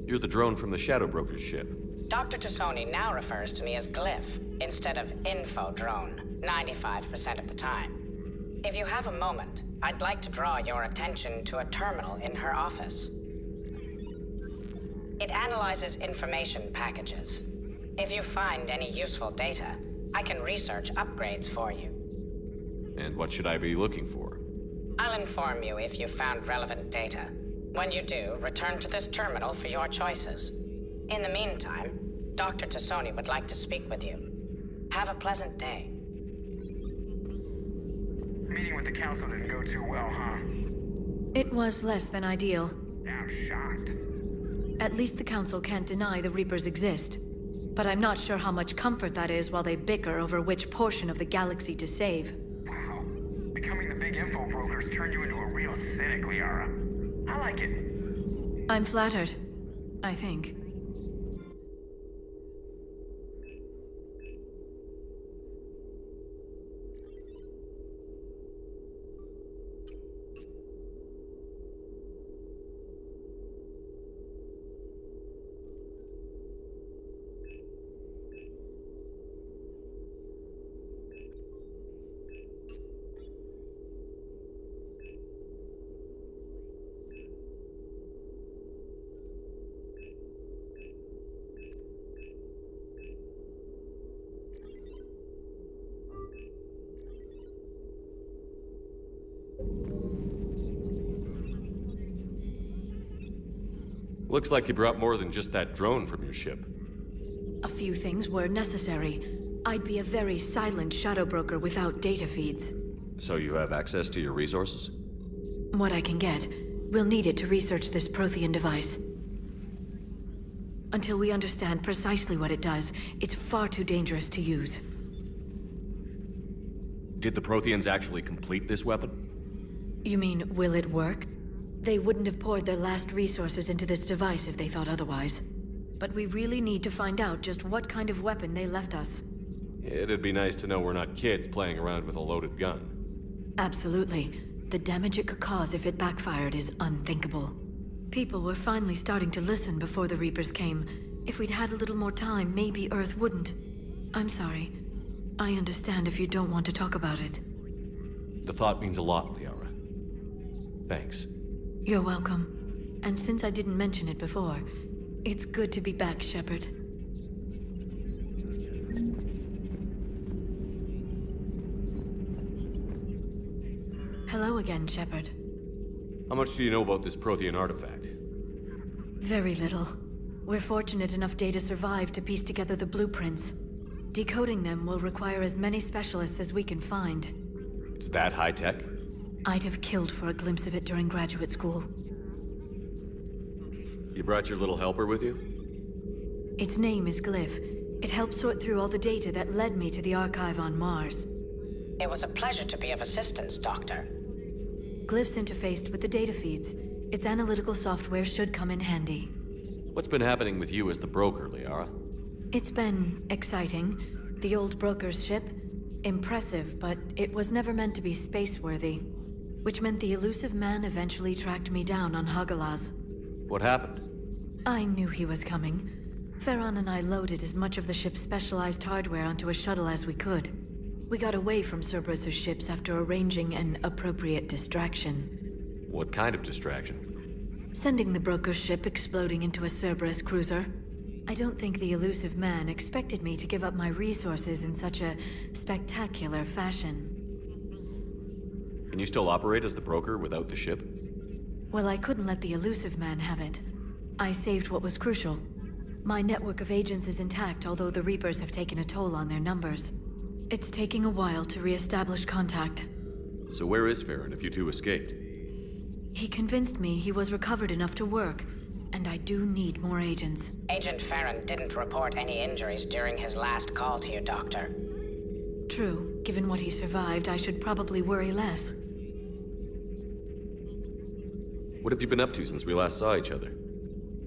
Speaker 4: You're the drone from the Shadow Broker's ship.
Speaker 17: Dr. Tassoni now refers to me as Glyph instead of Info Drone, 95% of the time. If you have a moment, I'd like to draw your attention to a terminal in her office. It analyzes information packages. If you find any useful data, I can research upgrades for you.
Speaker 4: And what should I be looking for?
Speaker 17: I'll inform you if you found relevant data. When you do, return to this terminal for your choices. In the meantime, Dr. Tassoni would like to speak with you. Have a pleasant day.
Speaker 12: Meeting with the Council didn't go too well, huh?
Speaker 1: It was less than ideal.
Speaker 12: I'm shocked.
Speaker 1: At least the Council can't deny the Reapers exist. But I'm not sure how much comfort that is while they bicker over which portion of the galaxy to save.
Speaker 12: Wow. Becoming the big info brokers turned you into a real cynic, Liara. I like it.
Speaker 1: I'm flattered, I think.
Speaker 4: Looks like you brought more than just that drone from your ship.
Speaker 1: A few things were necessary. I'd be a very silent shadow broker without data feeds.
Speaker 4: So you have access to your resources?
Speaker 1: What I can get. We'll need it to research this Prothean device. Until we understand precisely what it does, it's far too dangerous to use.
Speaker 4: Did the Protheans actually complete this weapon?
Speaker 1: You mean, will it work? They wouldn't have poured their last resources into this device if they thought otherwise. But we really need to find out just what kind of weapon they left us.
Speaker 4: It'd be nice to know we're not kids playing around with a loaded gun.
Speaker 1: Absolutely. The damage it could cause if it backfired is unthinkable. People were finally starting to listen before the Reapers came. If we'd had a little more time, maybe Earth wouldn't. I'm sorry. I understand if you don't want to talk about it.
Speaker 4: The thought means a lot, Liara. Thanks.
Speaker 1: You're welcome. And since I didn't mention it before, it's good to be back, Shepard. Hello again, Shepard.
Speaker 4: How much do you know about this Prothean artifact?
Speaker 1: Very little. We're fortunate enough data survived to piece together the blueprints. Decoding them will require as many specialists as we can find.
Speaker 4: It's that high-tech?
Speaker 1: I'd have killed for a glimpse of it during graduate school.
Speaker 4: You brought your little helper with you?
Speaker 1: Its name is Glyph. It helped sort through all the data that led me to the archive on Mars.
Speaker 17: It was a pleasure to be of assistance, Doctor.
Speaker 1: Glyph's interfaced with the data feeds. Its analytical software should come in handy.
Speaker 4: What's been happening with you as the broker, Liara?
Speaker 1: It's been exciting. The old broker's ship? Impressive, but it was never meant to be space-worthy. Which meant the elusive man eventually tracked me down on Hagalaz.
Speaker 4: What happened?
Speaker 1: I knew he was coming. Farron and I loaded as much of the ship's specialized hardware onto a shuttle as we could. We got away from Cerberus's ships after arranging an appropriate distraction.
Speaker 4: What kind of distraction?
Speaker 1: Sending the broker's ship exploding into a Cerberus cruiser. I don't think the elusive man expected me to give up my resources in such a spectacular fashion.
Speaker 4: Can you still operate as the broker without the ship?
Speaker 1: Well, I couldn't let the elusive man have it. I saved what was crucial. My network of agents is intact, although the Reapers have taken a toll on their numbers. It's taking a while to re-establish contact.
Speaker 4: So where is Farron if you two escaped?
Speaker 1: He convinced me he was recovered enough to work, and I do need more agents.
Speaker 17: Agent Farron didn't report any injuries during his last call to you, Doctor.
Speaker 1: True. Given what he survived, I should probably worry less.
Speaker 4: What have you been up to since we last saw each other?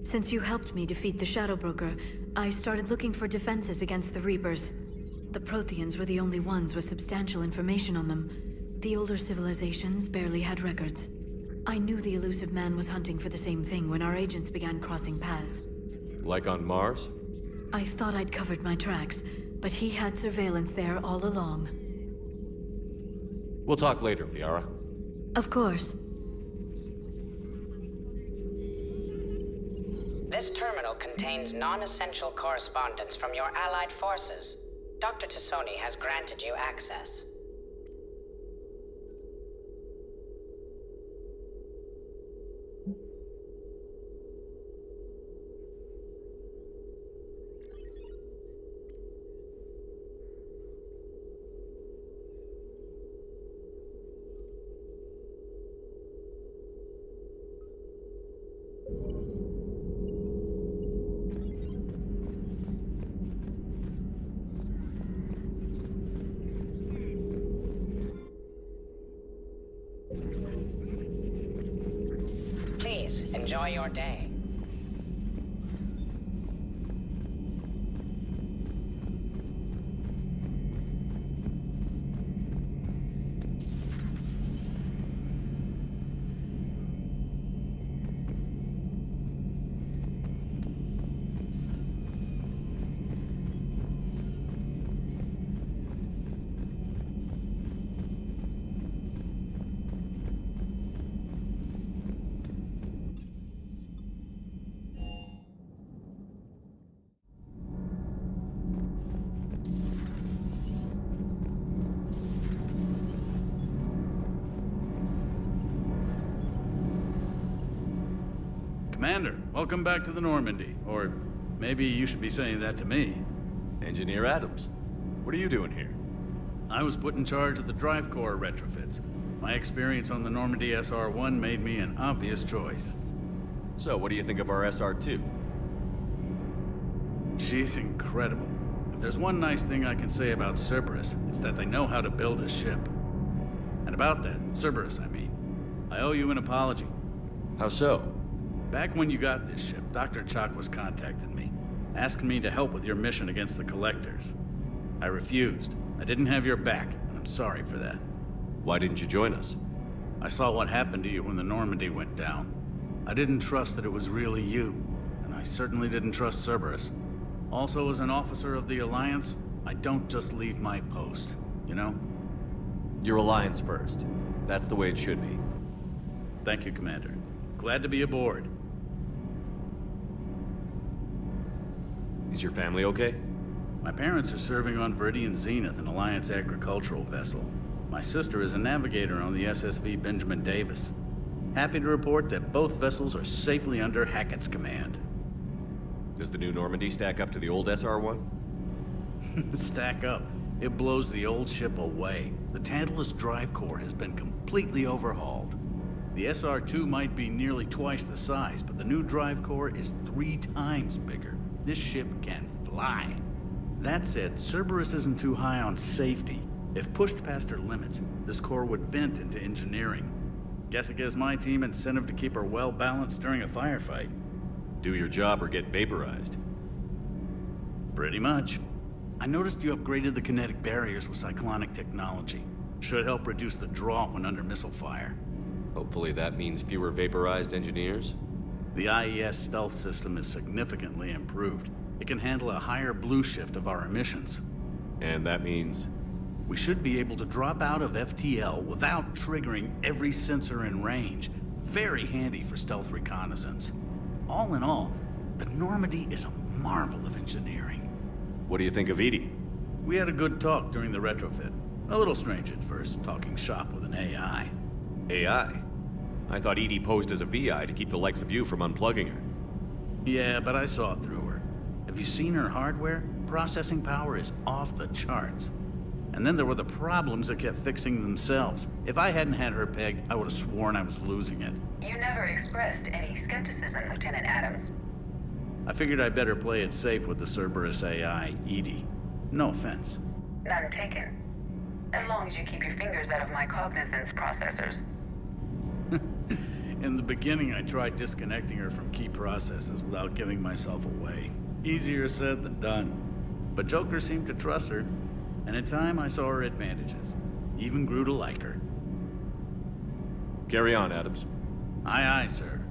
Speaker 1: Since you helped me defeat the Shadow Broker, I started looking for defenses against the Reapers. The Protheans were the only ones with substantial information on them. The older civilizations barely had records. I knew the elusive man was hunting for the same thing when our agents began crossing paths.
Speaker 4: Like on Mars?
Speaker 1: I thought I'd covered my tracks, but he had surveillance there all along.
Speaker 4: We'll talk later, Liara.
Speaker 1: Of course.
Speaker 17: This terminal contains non-essential correspondence from your allied forces. Dr. Tassoni has granted you access. Please, enjoy your day.
Speaker 2: Commander, welcome back to the Normandy. Or maybe you should be saying that to me.
Speaker 4: Engineer Adams.
Speaker 2: What are you doing here? I was put in charge of the drive core retrofits. My experience on the Normandy SR-1 made me an obvious choice.
Speaker 4: So, what do you think of our SR-2?
Speaker 2: She's incredible. If there's one nice thing I can say about Cerberus, it's that they know how to build a ship. And about that, Cerberus, I mean, I owe you an apology.
Speaker 4: How so?
Speaker 2: Back when you got this ship, Dr. Chakwas contacted me, asking me to help with your mission against the Collectors. I refused. I didn't have your back, and I'm sorry for that.
Speaker 4: Why didn't you join us?
Speaker 2: I saw what happened to you when the Normandy went down. I didn't trust that it was really you, and I certainly didn't trust Cerberus. Also, as an officer of the Alliance, I don't just leave my post, you know?
Speaker 4: Your Alliance first. That's the way it should be.
Speaker 2: Thank you, Commander. Glad to be aboard.
Speaker 4: Is your family okay?
Speaker 2: My parents are serving on Viridian Zenith, an Alliance agricultural vessel. My sister is a navigator on the SSV Benjamin Davis. Happy to report that both vessels are safely under Hackett's command.
Speaker 4: Does the new Normandy stack up to the old SR-1?
Speaker 2: Stack up. It blows the old ship away. The Tantalus drive core has been completely overhauled. The SR-2 might be nearly twice the size, but the new drive core is 3 times bigger. This ship can fly. That said, Cerberus isn't too high on safety. If pushed past her limits, this core would vent into engineering. Guess it gives my team incentive to keep her well balanced during a firefight.
Speaker 4: Do your job or get vaporized.
Speaker 2: Pretty much. I noticed you upgraded the kinetic barriers with cyclonic technology. Should help reduce the draw when under missile fire.
Speaker 4: Hopefully that means fewer vaporized engineers?
Speaker 2: The IES stealth system is significantly improved. It can handle a higher blue shift of our emissions.
Speaker 4: And that means?
Speaker 2: We should be able to drop out of FTL without triggering every sensor in range. Very handy for stealth reconnaissance. All in all, the Normandy is a marvel of engineering.
Speaker 4: What do you think of Edie?
Speaker 2: We had a good talk during the retrofit. A little strange at first, talking shop with an AI.
Speaker 4: AI? I thought Edie posed as a VI to keep the likes of you from unplugging her.
Speaker 2: Yeah, but I saw through her. Have you seen her hardware? Processing power is off the charts. And then there were the problems that kept fixing themselves. If I hadn't had her pegged, I would have sworn I was losing it.
Speaker 8: You never expressed any skepticism, Lieutenant Adams.
Speaker 2: I figured I'd better play it safe with the Cerberus AI, Edie. No offense.
Speaker 8: None taken. As long as you keep your fingers out of my cognizance processors.
Speaker 2: In the beginning, I tried disconnecting her from key processes without giving myself away. Easier said than done. But Joker seemed to trust her, and in time I saw her advantages. Even grew to like her.
Speaker 4: Carry on, Adams.
Speaker 2: Aye, aye, sir.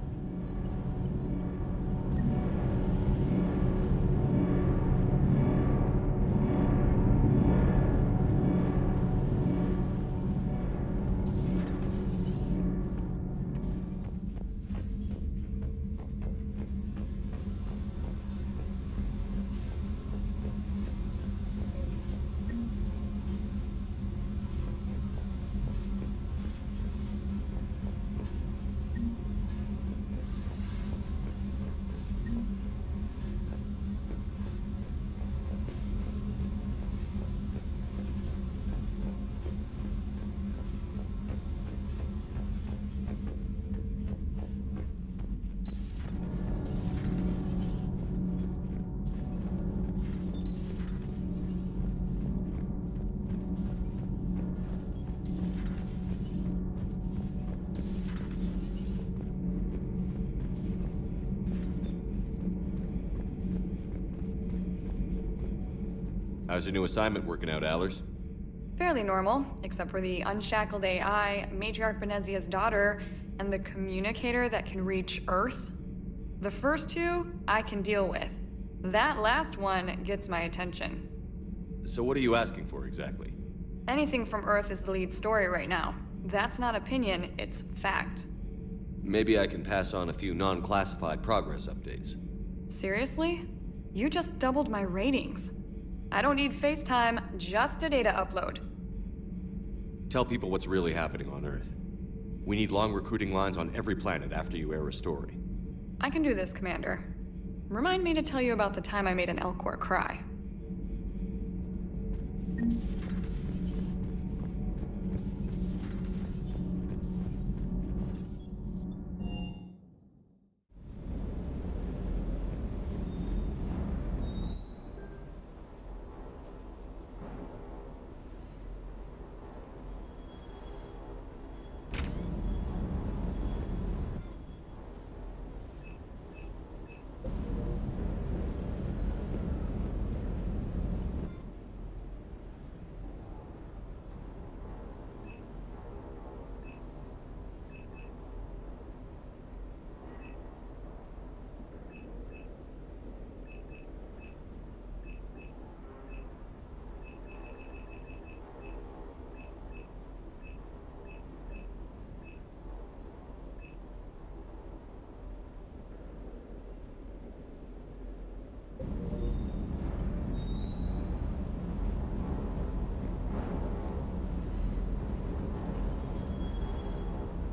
Speaker 4: How's your new assignment working out, AORUS?
Speaker 6: Fairly normal, except for the unshackled AI, Matriarch Benezia's daughter, and the communicator that can reach Earth. The first two, I can deal with. That last one gets my attention.
Speaker 4: So what are you asking for exactly?
Speaker 6: Anything from Earth is the lead story right now. That's not opinion, it's fact.
Speaker 4: Maybe I can pass on a few non-classified progress updates.
Speaker 6: Seriously? You just doubled my ratings. I don't need FaceTime, just a data upload.
Speaker 4: Tell people what's really happening on Earth. We need long recruiting lines on every planet after you air a story.
Speaker 6: I can do this, Commander. Remind me to tell you about the time I made an Elcor cry.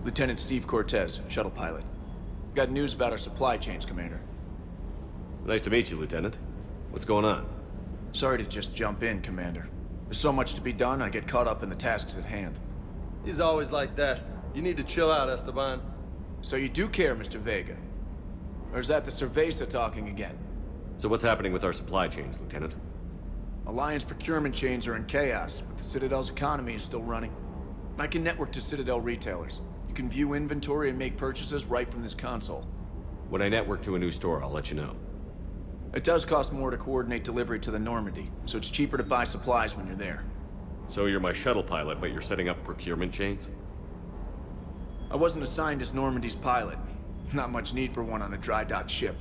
Speaker 10: Lieutenant Steve Cortez, shuttle pilot. Got news about our supply chains, Commander.
Speaker 4: Nice to meet you, Lieutenant. What's going on?
Speaker 10: Sorry to just jump in, Commander. There's so much to be done, I get caught up in the tasks at hand.
Speaker 11: He's always like that. You need to chill out, Esteban.
Speaker 10: So you do care, Mr. Vega? Or is that the Cerveza talking again?
Speaker 4: So what's happening with our supply chains, Lieutenant?
Speaker 10: Alliance procurement chains are in chaos, but the Citadel's economy is still running. I can network to Citadel retailers. You can view inventory and make purchases right from this console.
Speaker 4: When I network to a new store, I'll let you know.
Speaker 10: It does cost more to coordinate delivery to the Normandy, so it's cheaper to buy supplies when you're there.
Speaker 4: So you're my shuttle pilot, but you're setting up procurement chains?
Speaker 10: I wasn't assigned as Normandy's pilot. Not much need for one on a dry dock ship.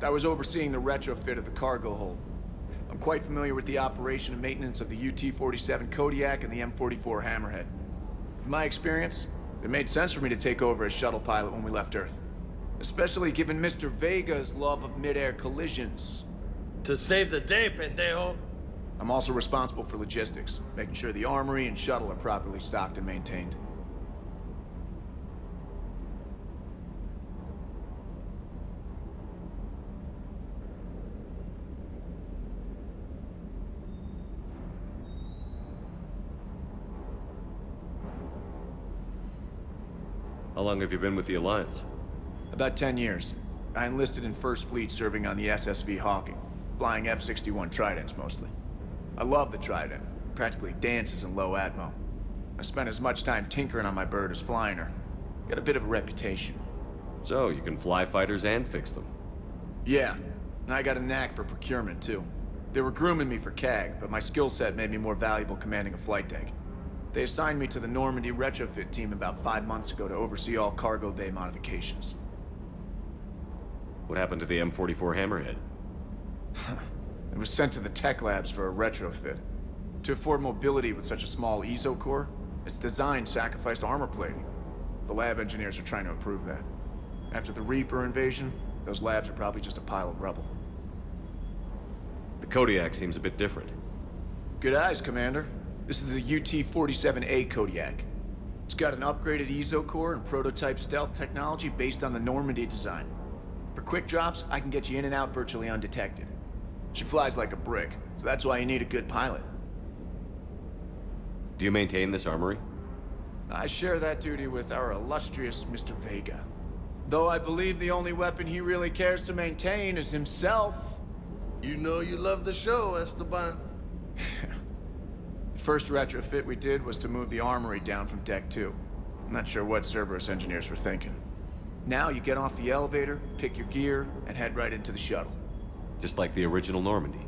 Speaker 10: I was overseeing the retrofit of the cargo hold. I'm quite familiar with the operation and maintenance of the UT-47 Kodiak and the M44 Hammerhead. From my experience, it made sense for me to take over as shuttle pilot when we left Earth. Especially given Mr. Vega's love of mid-air collisions.
Speaker 11: To save the day, pendejo!
Speaker 10: I'm also responsible for logistics, making sure the armory and shuttle are properly stocked and maintained.
Speaker 4: How long have you been with the Alliance?
Speaker 10: About 10 years. I enlisted in First Fleet serving on the SSV Hawking, flying F-61 Tridents mostly. I love the Trident. It practically dances in low atmo. I spent as much time tinkering on my bird as flying her. Got a bit of a reputation.
Speaker 4: So, you can fly fighters and fix them?
Speaker 10: Yeah, and I got a knack for procurement too. They were grooming me for CAG, but my skill set made me more valuable commanding a flight deck. They assigned me to the Normandy retrofit team about 5 months ago to oversee all cargo bay modifications.
Speaker 4: What happened to the M44 Hammerhead?
Speaker 10: It was sent to the tech labs for a retrofit. To afford mobility with such a small ESO core, its design sacrificed armor plating. The lab engineers are trying to improve that. After the Reaper invasion, those labs are probably just a pile of rubble.
Speaker 4: The Kodiak seems a bit different.
Speaker 10: Good eyes, Commander. This is the UT-47A Kodiak. It's got an upgraded ESO core and prototype stealth technology based on the Normandy design. For quick drops, I can get you in and out virtually undetected. She flies like a brick, so that's why you need a good pilot.
Speaker 4: Do you maintain this armory?
Speaker 10: I share that duty with our illustrious Mr. Vega. Though I believe the only weapon he really cares to maintain is himself.
Speaker 11: You know you love the show, Esteban.
Speaker 10: The first retrofit we did was to move the armory down from Deck 2. I'm not sure what Cerberus engineers were thinking. Now you get off the elevator, pick your gear, and head right into the shuttle.
Speaker 4: Just like the original Normandy.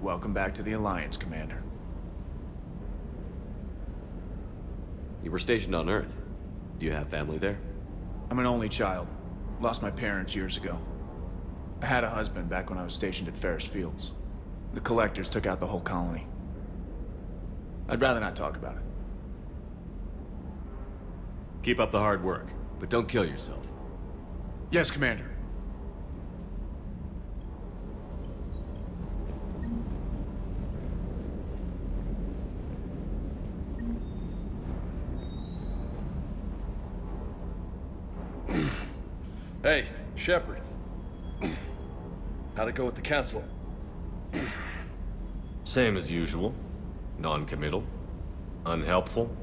Speaker 10: Welcome back to the Alliance, Commander.
Speaker 4: You were stationed on Earth. Do you have family there?
Speaker 10: I'm an only child. Lost my parents years ago. I had a husband back when I was stationed at Ferris Fields. The Collectors took out the whole colony. I'd rather not talk about it.
Speaker 4: Keep up the hard work, but don't kill yourself.
Speaker 10: Yes, Commander.
Speaker 11: Hey, Shepard. How'd it go with the council?
Speaker 4: Same as usual. Non-committal? Unhelpful?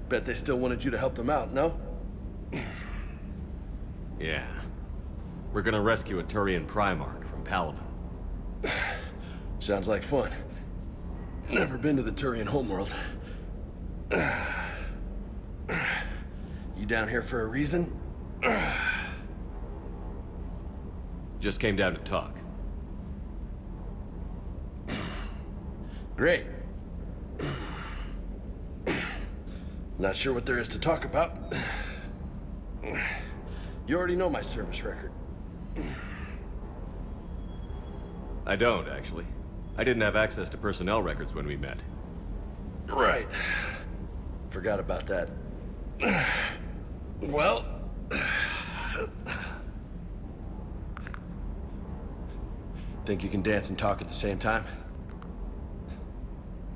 Speaker 20: Bet they still wanted you to help them out, no?
Speaker 4: Yeah. We're gonna rescue a Turian Primarch from Palaven.
Speaker 20: Sounds like fun. Never been to the Turian homeworld. You down here for a reason?
Speaker 4: Just came down to talk.
Speaker 20: Great. Not sure what there is to talk about. You already know my service record.
Speaker 4: I don't, actually. I didn't have access to personnel records when we met.
Speaker 20: Right. Forgot about that. Well... Think you can dance and talk at the same time?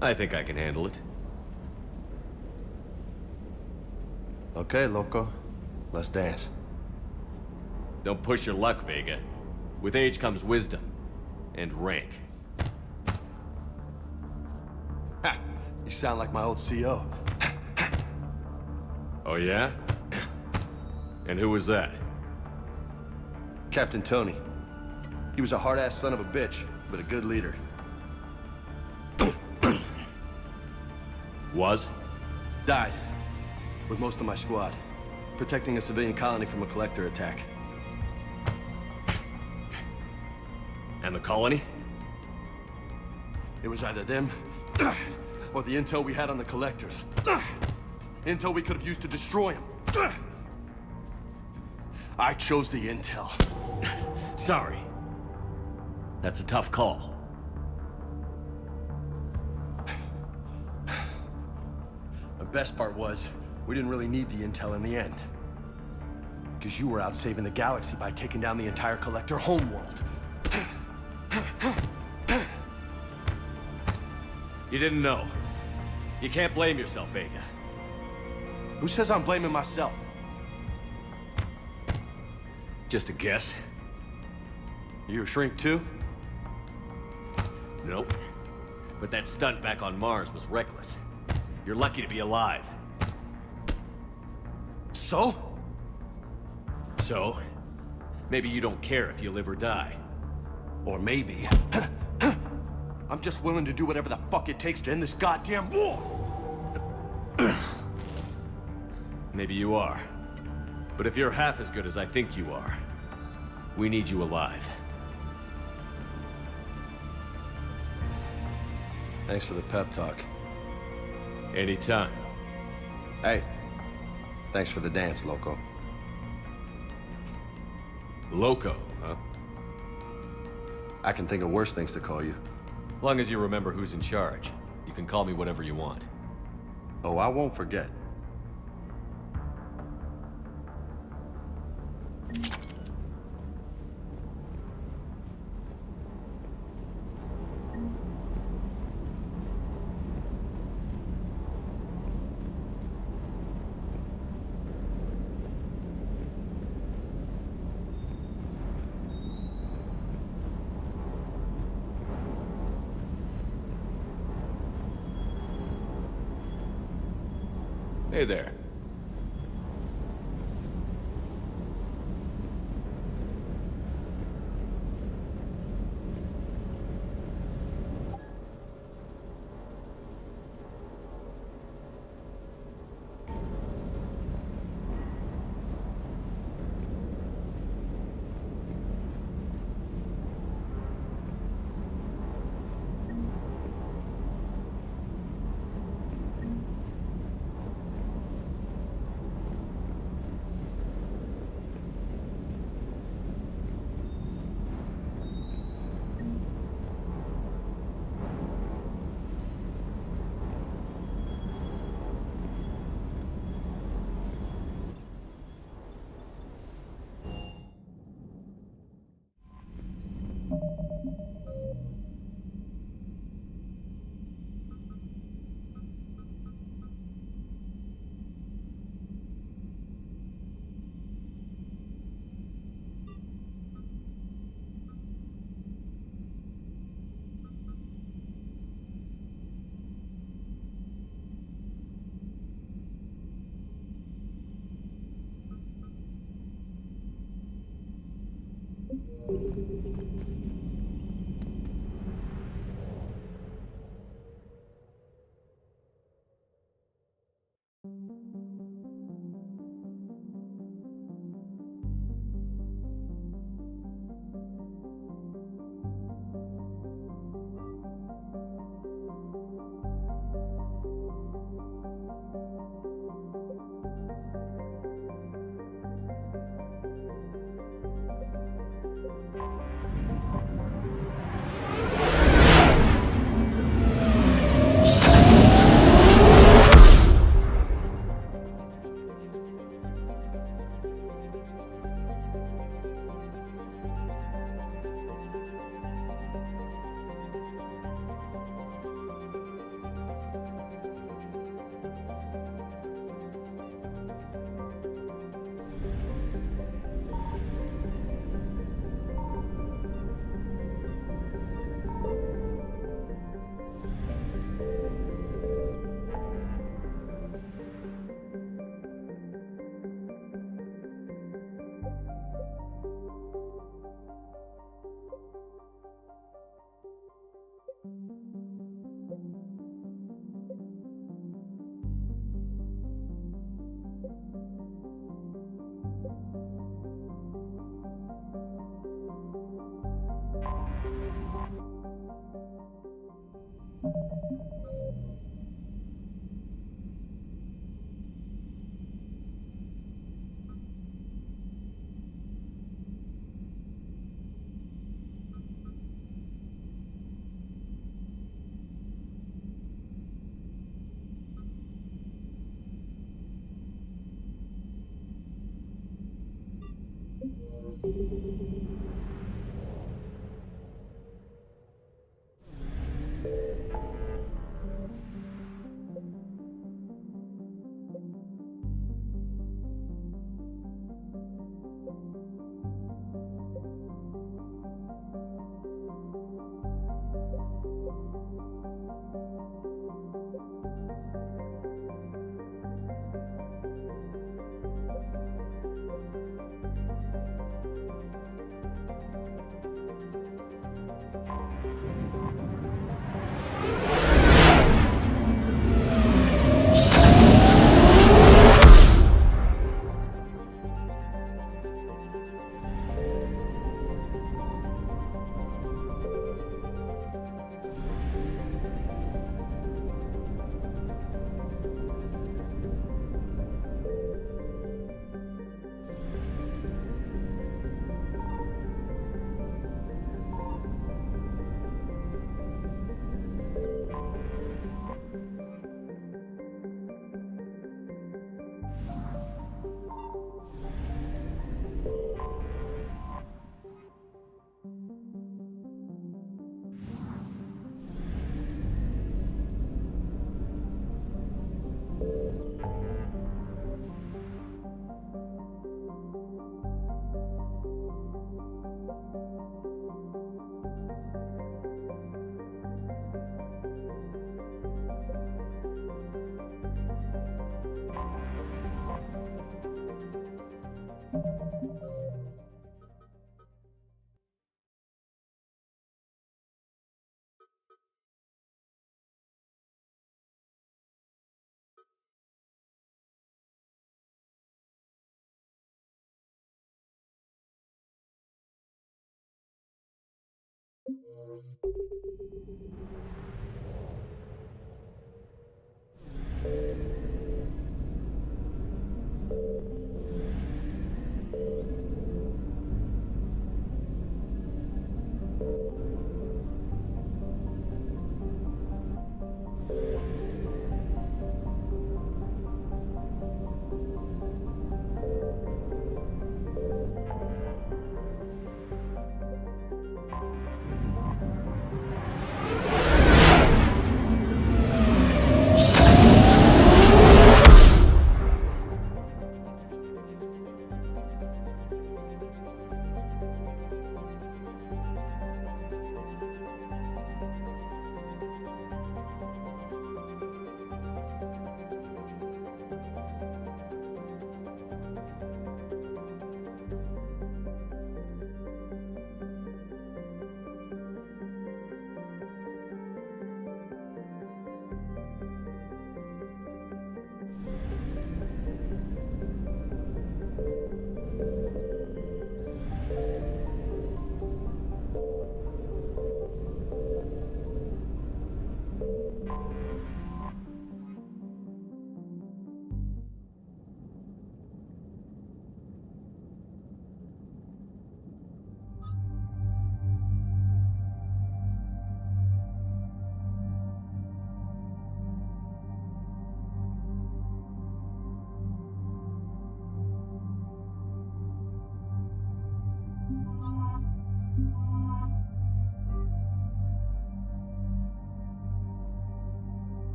Speaker 4: I think I can handle it.
Speaker 20: Okay, loco. Let's dance.
Speaker 4: Don't push your luck, Vega. With age comes wisdom. And rank.
Speaker 20: Ha! You sound like my old CO.
Speaker 4: Oh yeah? And who was that?
Speaker 20: Captain Tony. He was a hard-ass son of a bitch, but a good leader.
Speaker 4: Was?
Speaker 20: Died. With most of my squad. Protecting a civilian colony from a collector attack.
Speaker 4: And the colony?
Speaker 20: It was either them, or the intel we had on the collectors. Intel we could have used to destroy them. I chose the intel.
Speaker 4: Sorry. That's a tough call.
Speaker 20: The best part was, we didn't really need the intel in the end. Because you were out saving the galaxy by taking down the entire collector homeworld.
Speaker 4: You didn't know. You can't blame yourself, Vega.
Speaker 20: Who says I'm blaming myself?
Speaker 4: Just a guess.
Speaker 20: You a shrink too?
Speaker 4: Nope. But that stunt back on Mars was reckless. You're lucky to be alive.
Speaker 20: So?
Speaker 4: So? Maybe you don't care if you live or die.
Speaker 20: Or maybe... I'm just willing to do whatever the fuck it takes to end this goddamn war!
Speaker 4: Maybe you are. But if you're half as good as I think you are, we need you alive.
Speaker 20: Thanks for the pep talk.
Speaker 4: Anytime.
Speaker 20: Hey, thanks for the dance, loco.
Speaker 4: Loco, huh?
Speaker 20: I can think of worse things to call you.
Speaker 4: Long as you remember who's in charge, you can call me whatever you want.
Speaker 20: Oh, I won't forget.
Speaker 4: Hey there.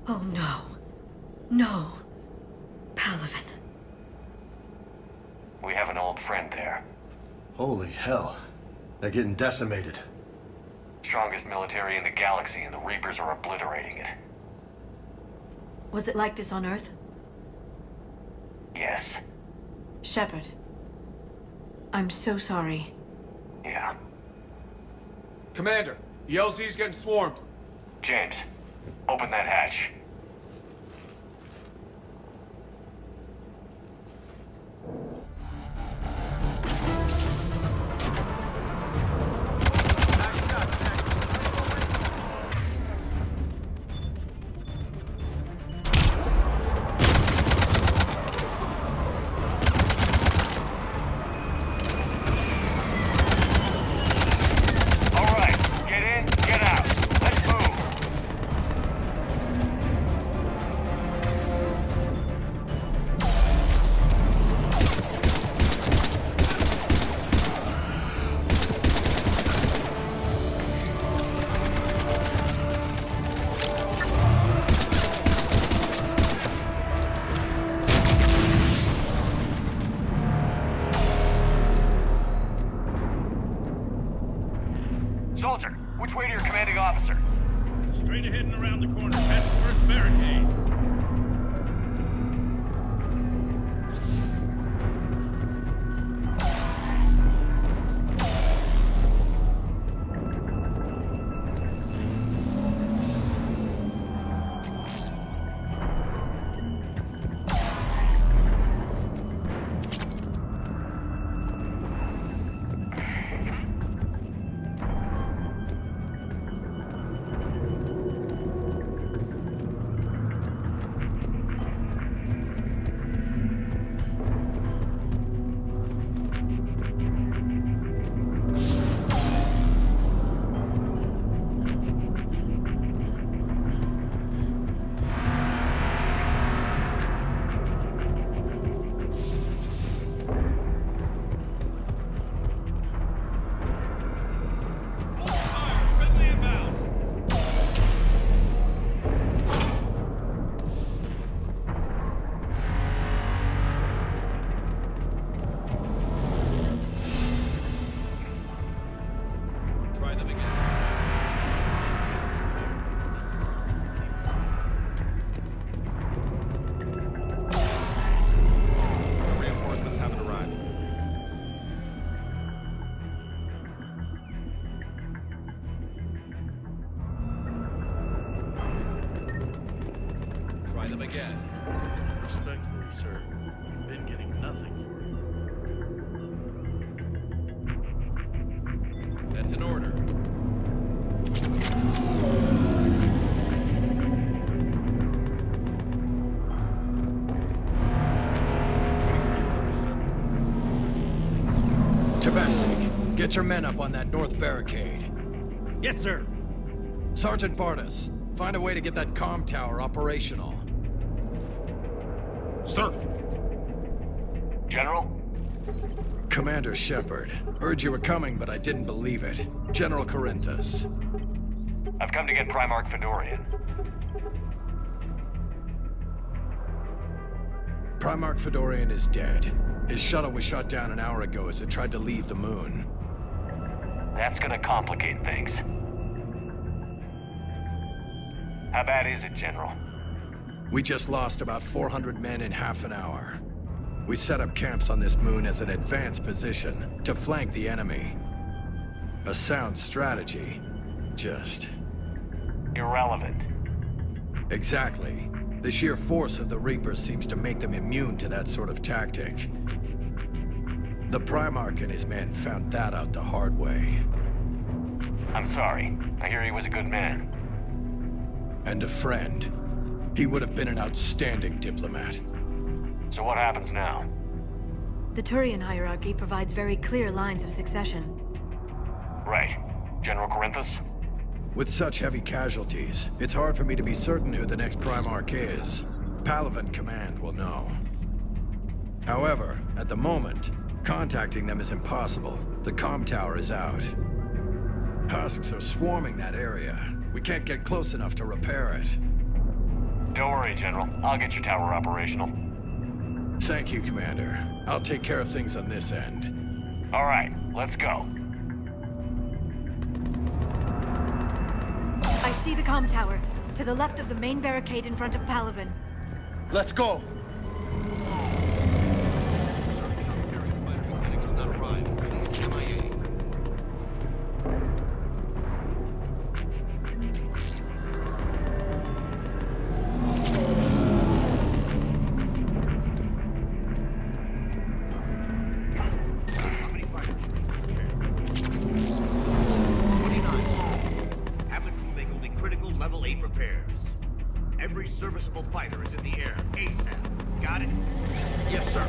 Speaker 1: Oh no. No. Palaven.
Speaker 5: We have an old friend there.
Speaker 20: Holy hell. They're getting decimated.
Speaker 5: Strongest military in the galaxy, and the Reapers are obliterating it.
Speaker 1: Was it like this on Earth?
Speaker 5: Yes.
Speaker 1: Shepard. I'm so sorry.
Speaker 5: Yeah.
Speaker 10: Commander, the LZ's getting swarmed.
Speaker 5: James, open that hatch. Soldier, which way to your commanding officer?
Speaker 2: Straight ahead and around the corner, past the first barricade. Them again. Respectfully, sir, we've been getting nothing for it. That's an order.
Speaker 13: Tabestic, get your men up on that north barricade.
Speaker 14: Yes, sir.
Speaker 13: Sergeant Bartas, find a way to get that comm tower operational.
Speaker 14: Sir.
Speaker 5: General?
Speaker 13: Commander Shepard. Heard you were coming, but I didn't believe it. General Corinthus.
Speaker 5: I've come to get Primarch Fedorian.
Speaker 13: Primarch Fedorian is dead. His shuttle was shot down an hour ago as it tried to leave the moon.
Speaker 5: That's gonna complicate things. How bad is it, General?
Speaker 13: We just lost about 400 men in half an hour. We set up camps on this moon as an advanced position to flank the enemy. A sound strategy. Just...
Speaker 5: irrelevant.
Speaker 13: Exactly. The sheer force of the Reapers seems to make them immune to that sort of tactic. The Primarch and his men found that out the hard way.
Speaker 5: I'm sorry. I hear he was a good man.
Speaker 13: And a friend. He would have been an outstanding diplomat.
Speaker 5: So what happens now?
Speaker 1: The Turian hierarchy provides very clear lines of succession.
Speaker 5: Right. General Corinthus?
Speaker 13: With such heavy casualties, it's hard for me to be certain who the next Primarch is. Palaven Command will know. However, at the moment, contacting them is impossible. The comm tower is out. Husks are swarming that area. We can't get close enough to repair it.
Speaker 5: Don't worry, General. I'll get your tower operational.
Speaker 13: Thank you, Commander. I'll take care of things on this end.
Speaker 5: All right, let's go.
Speaker 1: I see the comm tower, to the left of the main barricade in front of Palaven.
Speaker 11: Let's go!
Speaker 14: Every serviceable fighter is in the air, ASAP. Got it? Yes, sir.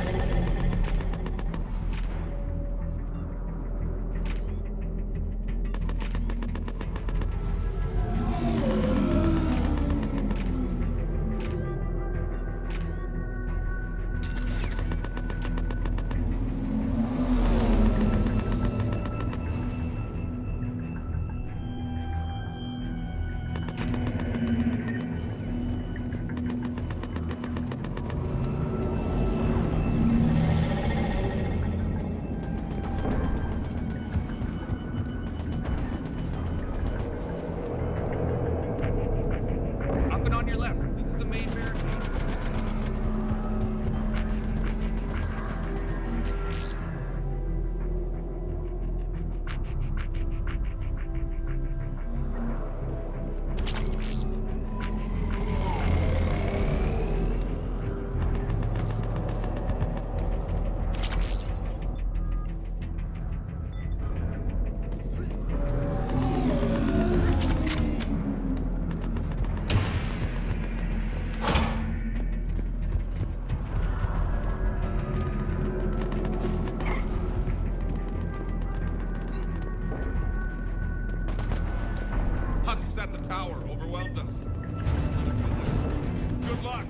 Speaker 16: At the tower overwhelmed us. Good luck.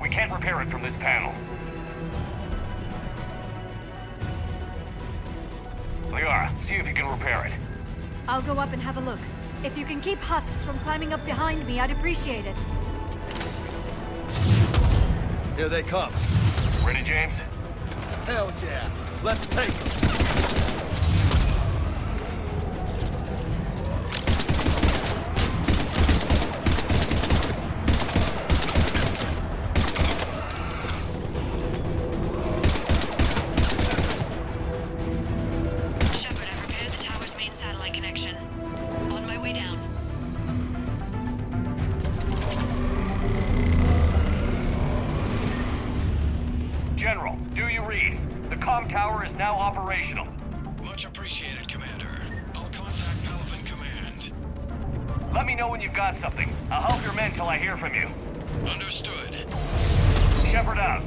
Speaker 5: We can't repair it from this panel. Liara, see if you can repair it.
Speaker 1: I'll go up and have a look. If you can keep husks from climbing up behind me, I'd appreciate it.
Speaker 11: Here they come.
Speaker 5: Ready, James?
Speaker 11: Hell yeah! Let's take them!
Speaker 5: General, do you read? The comm tower is now operational.
Speaker 13: Much appreciated, Commander. I'll contact Palaven Command.
Speaker 5: Let me know when you've got something. I'll help your men till I hear from you.
Speaker 13: Understood.
Speaker 5: Shepard out.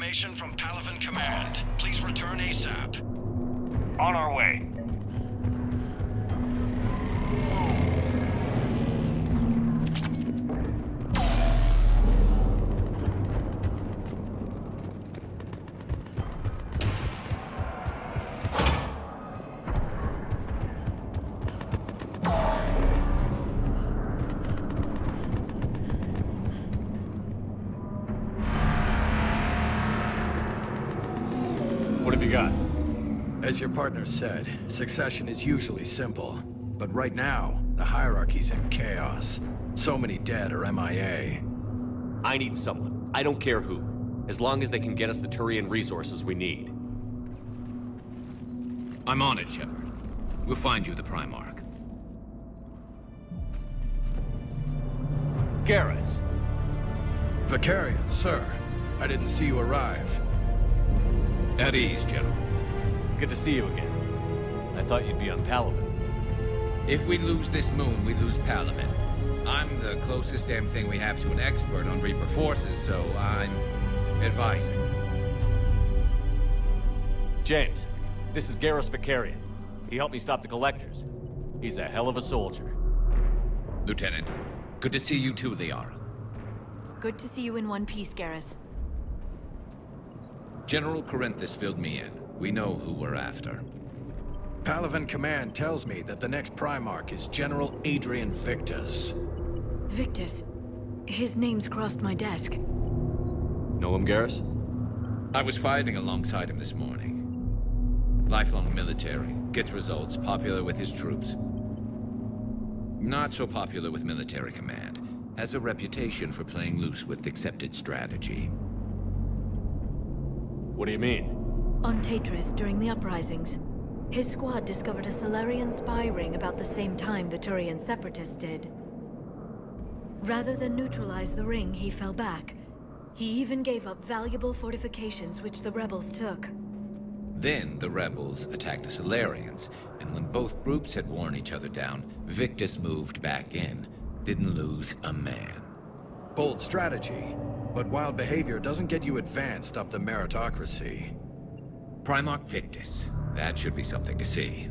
Speaker 15: information from Palaven Command. Please return ASAP.
Speaker 5: On our way.
Speaker 2: What have you got?
Speaker 13: As your partner said, succession is usually simple. But right now, the hierarchy's in chaos. So many dead or MIA.
Speaker 18: I need someone. I don't care who. As long as they can get us the Turian resources we need.
Speaker 19: I'm on it, Shepard. We'll find you the Primarch.
Speaker 18: Garrus.
Speaker 13: Vicarian, sir. I didn't see you arrive.
Speaker 19: At ease, General.
Speaker 18: Good to see you again. I thought you'd be on Palaven.
Speaker 21: If we lose this moon, we lose Palaven. I'm the closest damn thing we have to an expert on Reaper forces, so I'm advising.
Speaker 18: James, this is Garrus Vicarian. He helped me stop the Collectors. He's a hell of a soldier.
Speaker 21: Lieutenant, good to see you too, Liara.
Speaker 1: Good to see you in one piece, Garrus.
Speaker 21: General Corinthus filled me in. We know who we're after.
Speaker 13: Palaven Command tells me that the next Primarch is General Adrian Victus.
Speaker 1: Victus? His name's crossed my desk.
Speaker 18: Know him, Garrus?
Speaker 21: I was fighting alongside him this morning. Lifelong military, gets results, popular with his troops. Not so popular with military command. Has a reputation for playing loose with accepted strategy.
Speaker 18: What do you mean?
Speaker 1: On Tatris, during the uprisings, his squad discovered a Solarian spy ring about the same time the Turian Separatists did. Rather than neutralize the ring, he fell back. He even gave up valuable fortifications which the rebels took.
Speaker 21: Then the rebels attacked the Solarians, and when both groups had worn each other down, Victus moved back in. Didn't lose a man.
Speaker 13: Bold strategy, but wild behavior doesn't get you advanced up the meritocracy.
Speaker 21: Primarch Victus. That should be something to see.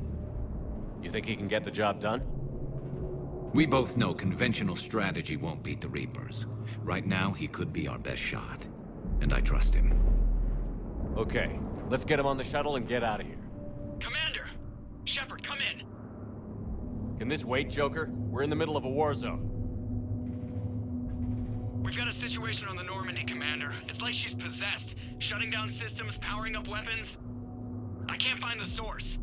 Speaker 18: You think he can get the job done?
Speaker 21: We both know conventional strategy won't beat the Reapers. Right now, he could be our best shot. And I trust him.
Speaker 18: Okay, let's get him on the shuttle and get out of here.
Speaker 19: Commander! Shepard, come in!
Speaker 18: Can this wait, Joker? We're in the middle of a war zone.
Speaker 19: We've got a situation on the Normandy, Commander. It's like she's possessed. Shutting down systems, powering up weapons. I can't find the source.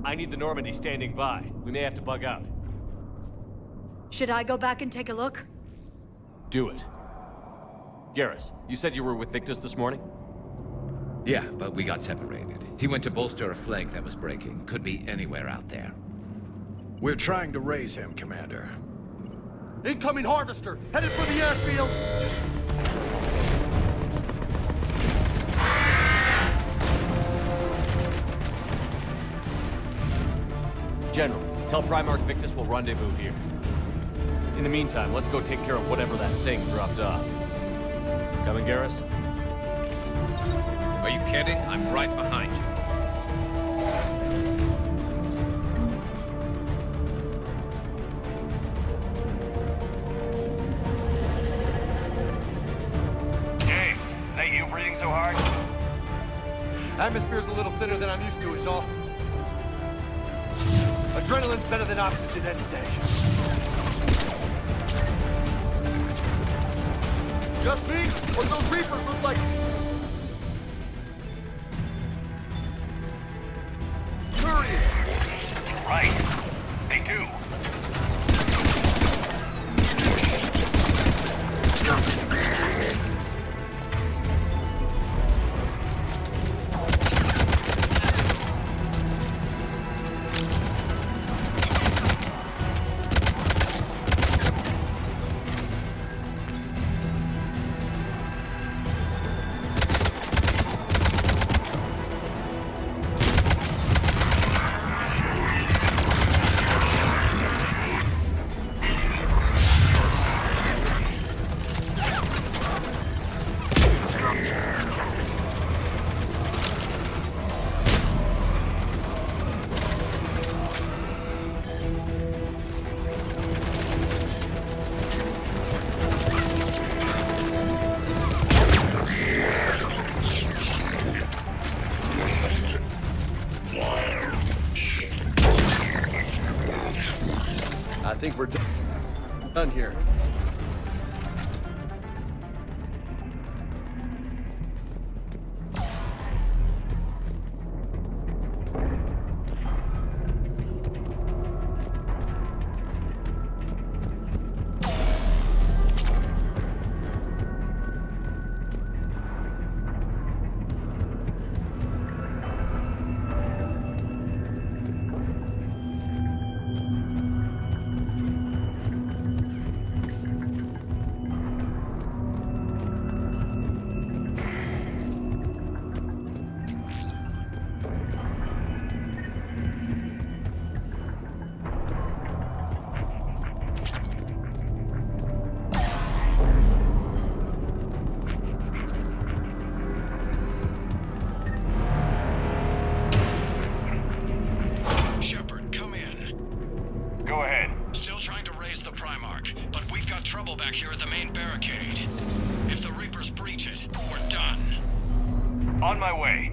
Speaker 18: I need the Normandy standing by. We may have to bug out.
Speaker 1: Should I go back and take a look?
Speaker 18: Do it. Garrus, you said you were with Victus this morning?
Speaker 21: Yeah, but we got separated. He went to bolster a flank that was breaking. Could be anywhere out there.
Speaker 13: We're trying to raise him, Commander.
Speaker 11: Incoming Harvester! Headed for the airfield!
Speaker 18: General, tell Primarch Victus we'll rendezvous here. In the meantime, let's go take care of whatever that thing dropped off. Coming, Garrus?
Speaker 21: Are you kidding? I'm right behind you.
Speaker 5: James, is that you breathing so hard?
Speaker 11: Atmosphere's a little thinner than I'm used to, is all. Adrenaline's better than oxygen any day. Just me? Or those Reapers look like... Turians!
Speaker 5: Right. They do.
Speaker 15: barricade. If the Reapers breach it, we're done.
Speaker 5: On my way.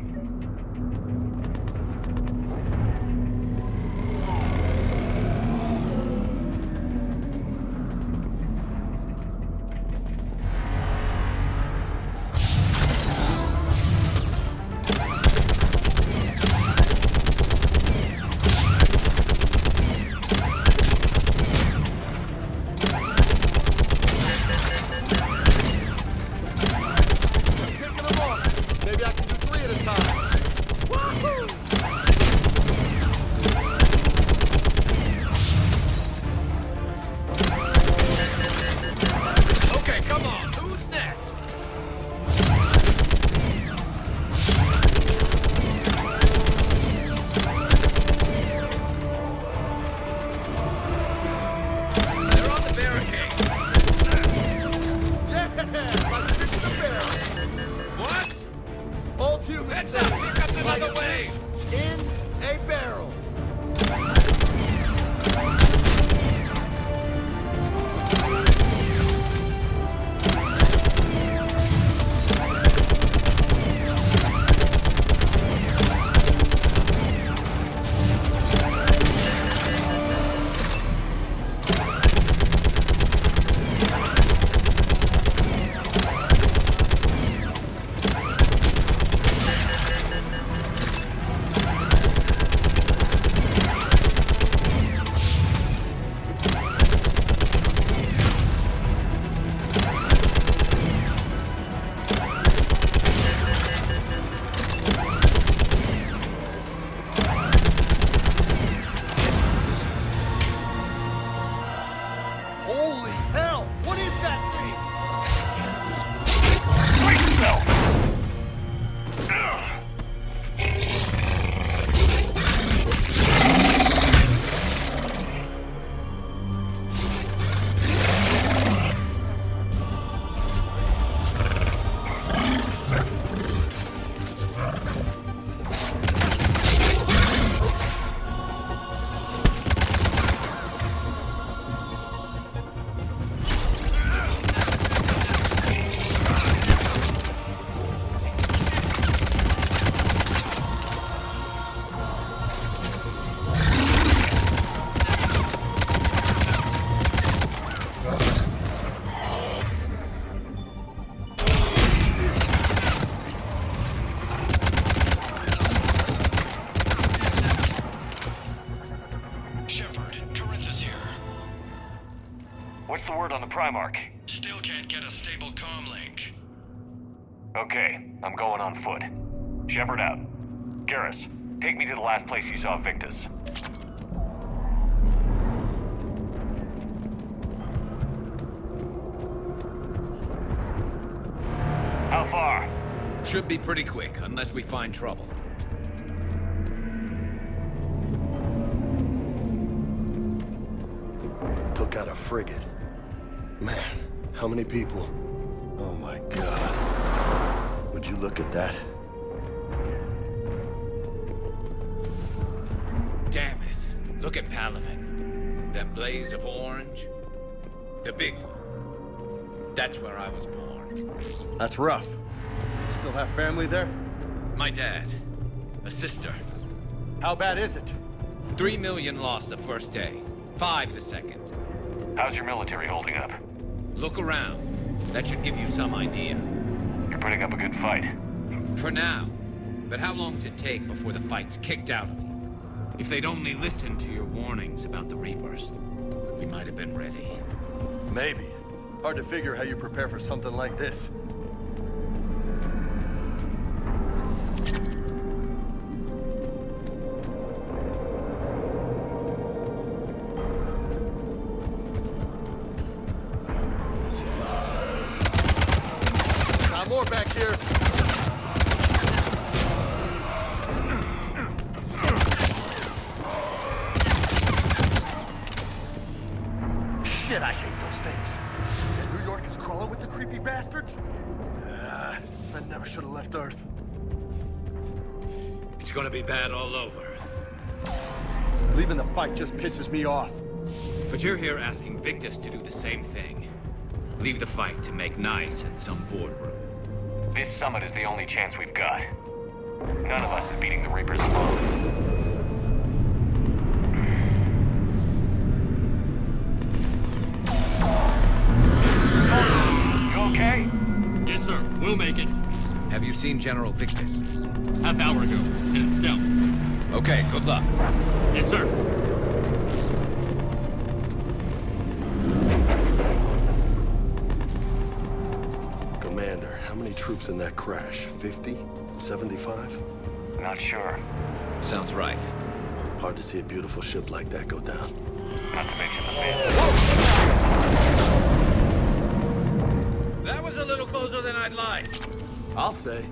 Speaker 5: What's the word on the Primarch?
Speaker 15: Still can't get a stable comm link.
Speaker 5: Okay, I'm going on foot. Shepard out. Garrus, take me to the last place you saw Victus. How far?
Speaker 21: Should be pretty quick, unless we find trouble.
Speaker 20: Took out a frigate. Man, how many people? Oh my God. Would you look at that?
Speaker 21: Damn it. Look at Palaven. That blaze of orange. The big one. That's where I was born.
Speaker 20: That's rough. Still have family there?
Speaker 21: My dad. A sister.
Speaker 20: How bad is it?
Speaker 21: 3 million lost the first day. 5 the second.
Speaker 5: How's your military holding up?
Speaker 21: Look around. That should give you some idea.
Speaker 5: You're putting up a good fight.
Speaker 21: For now. But how long does it take before the fight's kicked out of you? If they'd only listened to your warnings about the Reapers, we might have been ready.
Speaker 20: Maybe. Hard to figure how you prepare for something like this. More back here. Shit, I hate those things. And New York is crawling with the creepy bastards? I never should have left Earth.
Speaker 21: It's gonna be bad all over.
Speaker 20: Leaving the fight just pisses me off.
Speaker 21: But you're here asking Victus to do the same thing. Leave the fight to make nice in some boardroom.
Speaker 5: This summit is the only chance we've got. None of us is beating the Reapers alone. You okay?
Speaker 21: Yes, sir. We'll make it. Have you seen General Victus?
Speaker 19: Half hour ago. In himself.
Speaker 21: Okay, good luck.
Speaker 19: Yes, sir.
Speaker 20: Commander, how many troops in that crash? 50? 75?
Speaker 5: Not sure.
Speaker 21: Sounds right.
Speaker 20: Hard to see a beautiful ship like that go down.
Speaker 5: Not to mention the men.
Speaker 21: That was a little closer than I'd like.
Speaker 20: I'll say.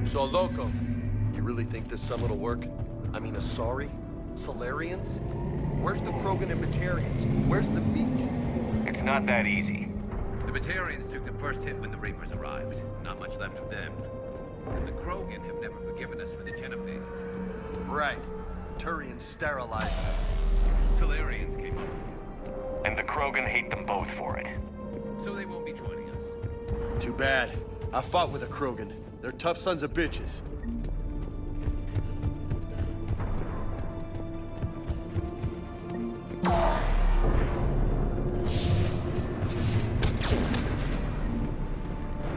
Speaker 20: So, Loco, you really think this summit will work? I mean, Asari? Solarians? Where's the Krogan and Batarians? Where's the meat?
Speaker 5: It's not that easy.
Speaker 21: The Batarians took the first hit when the Reapers arrived. Not much left of them. And the Krogan have never forgiven us for the Genophage.
Speaker 20: Right. Turians sterilized them.
Speaker 21: Solarians came up.
Speaker 5: And the Krogan hate them both for it.
Speaker 21: So they won't be joining us.
Speaker 20: Too bad. I fought with a Krogan. They're tough sons of bitches.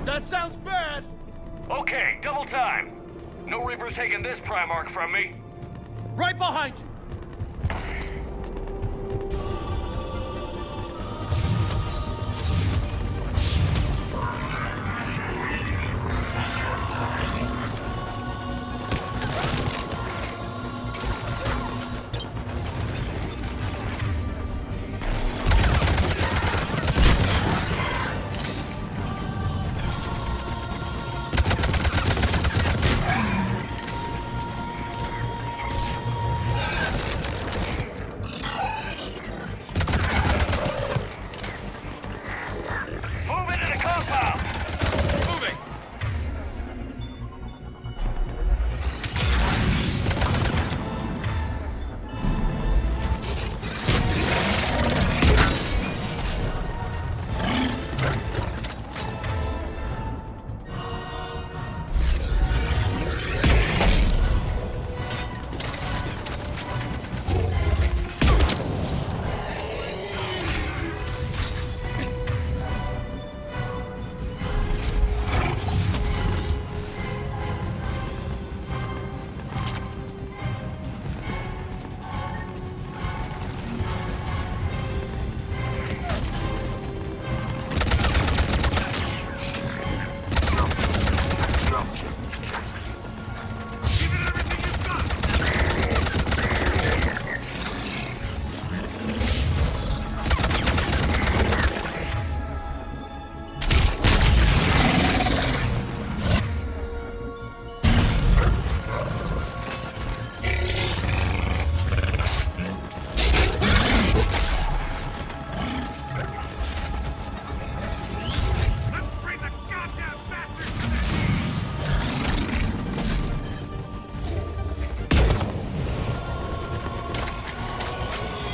Speaker 14: That sounds bad!
Speaker 5: Okay, double time. No Reapers taking this Primarch from me.
Speaker 14: Right behind you!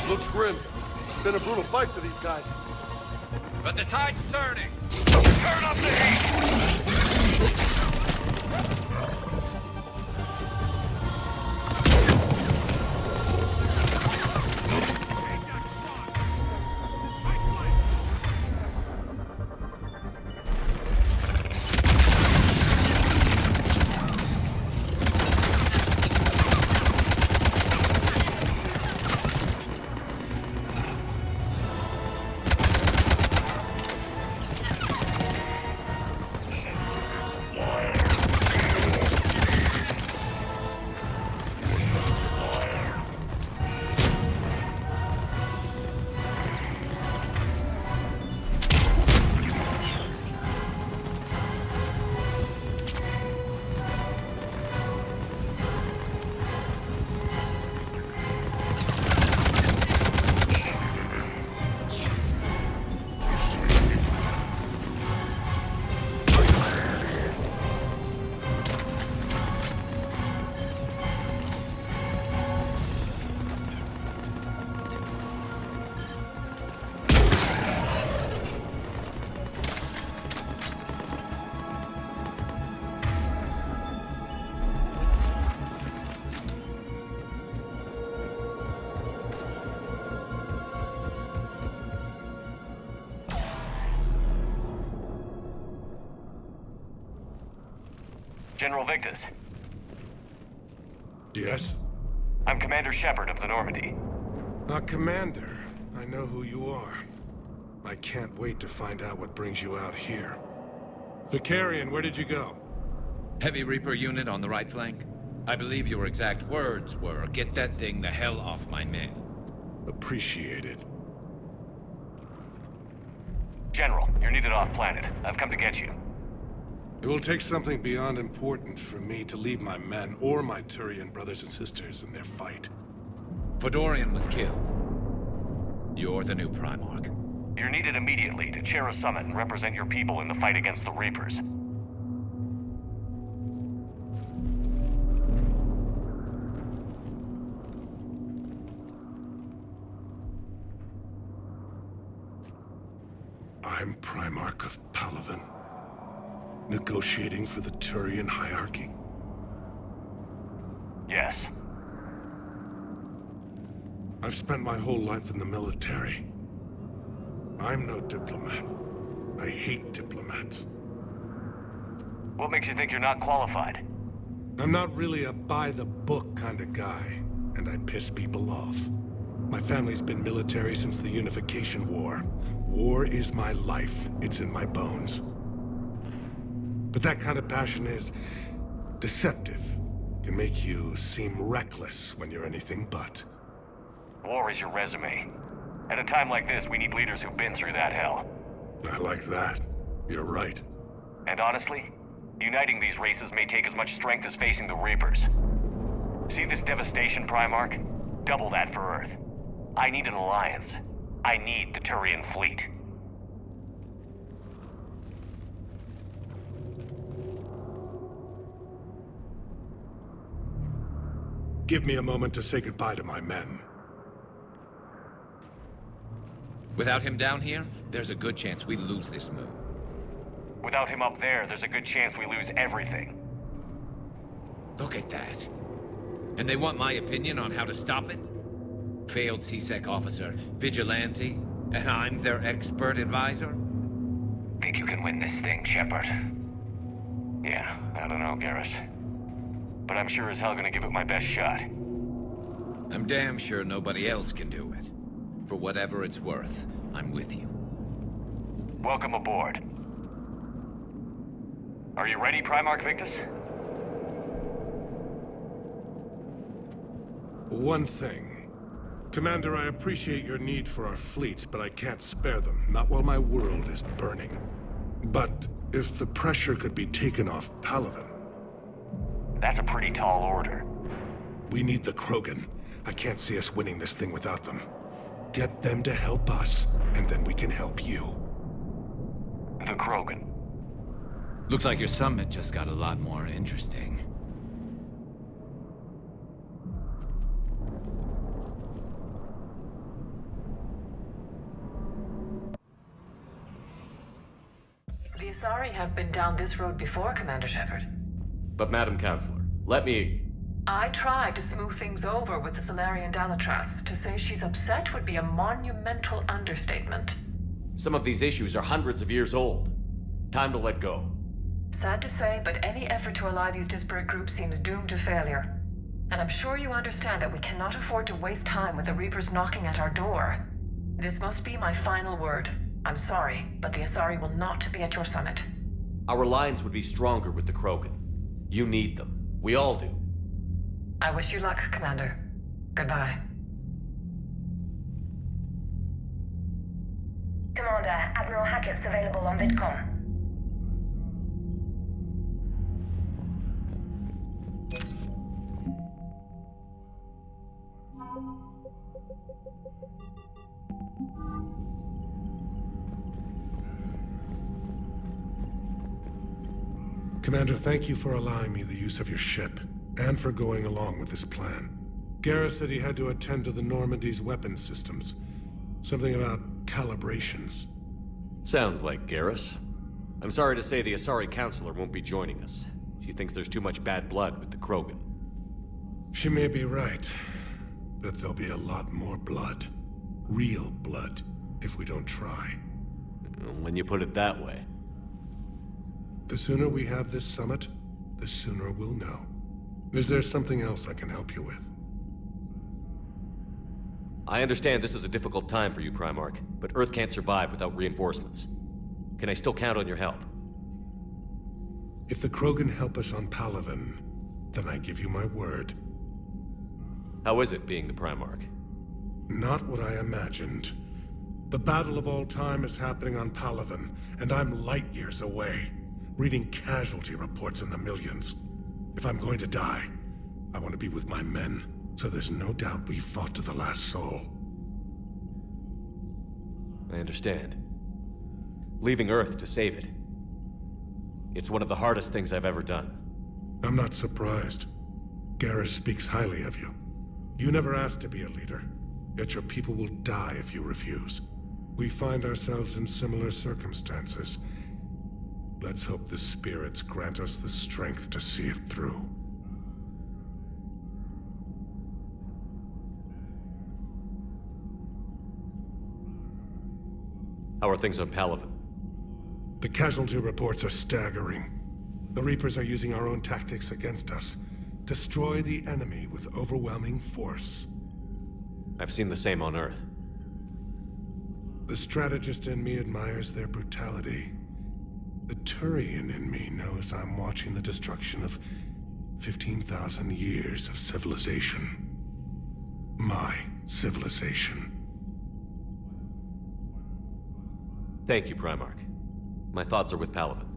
Speaker 20: Looks grim. Been a brutal fight for these guys.
Speaker 21: But the tide's turning.
Speaker 5: Turn up the heat! General Victus.
Speaker 7: Yes?
Speaker 5: I'm Commander Shepard of the Normandy.
Speaker 7: Commander. I know who you are. I can't wait to find out what brings you out here. Vicarian, where did you go?
Speaker 21: Heavy Reaper unit on the right flank. I believe your exact words were, "Get that thing the hell off my men."
Speaker 7: Appreciated.
Speaker 5: General, you're needed off-planet. I've come to get you.
Speaker 7: It will take something beyond important for me to leave my men or my Turian brothers and sisters in their fight.
Speaker 21: Fedorian was killed. You're the new Primarch.
Speaker 5: You're needed immediately to chair a summit and represent your people in the fight against the Reapers.
Speaker 7: I'm Primarch of Palaven. Negotiating for the Turian hierarchy?
Speaker 5: Yes.
Speaker 7: I've spent my whole life in the military. I'm no diplomat. I hate diplomats.
Speaker 5: What makes you think you're not qualified?
Speaker 7: I'm not really a by-the-book kind of guy, and I piss people off. My family's been military since the Unification War. War is my life. It's in my bones. But that kind of passion is deceptive. Can make you seem reckless when you're anything but.
Speaker 5: War is your resume. At a time like this, we need leaders who've been through that hell.
Speaker 7: I like that. You're right.
Speaker 5: And honestly, uniting these races may take as much strength as facing the Reapers. See this devastation, Primarch? Double that for Earth. I need an alliance. I need the Turian fleet.
Speaker 7: Give me a moment to say goodbye to my men.
Speaker 21: Without him down here, there's a good chance we lose this move.
Speaker 5: Without him up there's a good chance we lose everything.
Speaker 21: Look at that. And they want my opinion on how to stop it? Failed CSEC officer, vigilante, and I'm their expert advisor?
Speaker 5: Think you can win this thing, Shepard? Yeah, I don't know, Garrus. But I'm sure as hell gonna give it my best shot.
Speaker 21: I'm damn sure nobody else can do it. For whatever it's worth, I'm with you.
Speaker 5: Welcome aboard. Are you ready, Primarch Victus?
Speaker 7: One thing. Commander, I appreciate your need for our fleets, but I can't spare them. Not while my world is burning. But if the pressure could be taken off Palaven...
Speaker 5: That's a pretty tall order.
Speaker 7: We need the Krogan. I can't see us winning this thing without them. Get them to help us, and then we can help you.
Speaker 5: The Krogan.
Speaker 21: Looks like your summit just got a lot more interesting.
Speaker 9: The Asari have been down this road before, Commander Shepard.
Speaker 4: But Madam Counselor, let me...
Speaker 9: I tried to smooth things over with the Salarian Dalatras. To say she's upset would be a monumental understatement.
Speaker 4: Some of these issues are hundreds of years old. Time to let go.
Speaker 9: Sad to say, but any effort to ally these disparate groups seems doomed to failure. And I'm sure you understand that we cannot afford to waste time with the Reapers knocking at our door. This must be my final word. I'm sorry, but the Asari will not be at your summit.
Speaker 4: Our alliance would be stronger with the Krogan. You need them. We all do.
Speaker 9: I wish you luck, Commander. Goodbye.
Speaker 22: Commander, Admiral Hackett's available on VidCom.
Speaker 7: Commander, thank you for allowing me the use of your ship, and for going along with this plan. Garrus said he had to attend to the Normandy's weapons systems. Something about calibrations.
Speaker 4: Sounds like Garrus. I'm sorry to say the Asari Counselor won't be joining us. She thinks there's too much bad blood with the Krogan.
Speaker 7: She may be right, but there'll be a lot more blood. Real blood, if we don't try.
Speaker 4: When you put it that way.
Speaker 7: The sooner we have this summit, the sooner we'll know. Is there something else I can help you with?
Speaker 4: I understand this is a difficult time for you, Primarch, but Earth can't survive without reinforcements. Can I still count on your help?
Speaker 7: If the Krogan help us on Palaven, then I give you my word.
Speaker 4: How is it being the Primarch?
Speaker 7: Not what I imagined. The battle of all time is happening on Palaven, and I'm light years away, reading casualty reports in the millions. If I'm going to die, I want to be with my men, so there's no doubt we fought to the last soul.
Speaker 4: I understand. Leaving Earth to save it. It's one of the hardest things I've ever done.
Speaker 7: I'm not surprised. Garrus speaks highly of you. You never asked to be a leader, yet your people will die if you refuse. We find ourselves in similar circumstances. Let's hope the spirits grant us the strength to see it through.
Speaker 4: How are things on Palaven?
Speaker 7: The casualty reports are staggering. The Reapers are using our own tactics against us. Destroy the enemy with overwhelming force.
Speaker 4: I've seen the same on Earth.
Speaker 7: The strategist in me admires their brutality. The Turian in me knows I'm watching the destruction of 15,000 years of civilization. My civilization.
Speaker 4: Thank you, Primarch. My thoughts are with Palaven.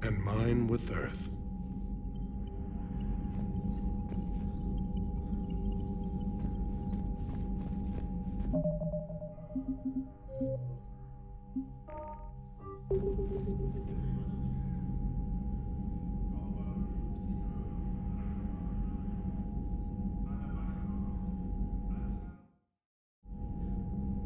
Speaker 7: And mine with Earth.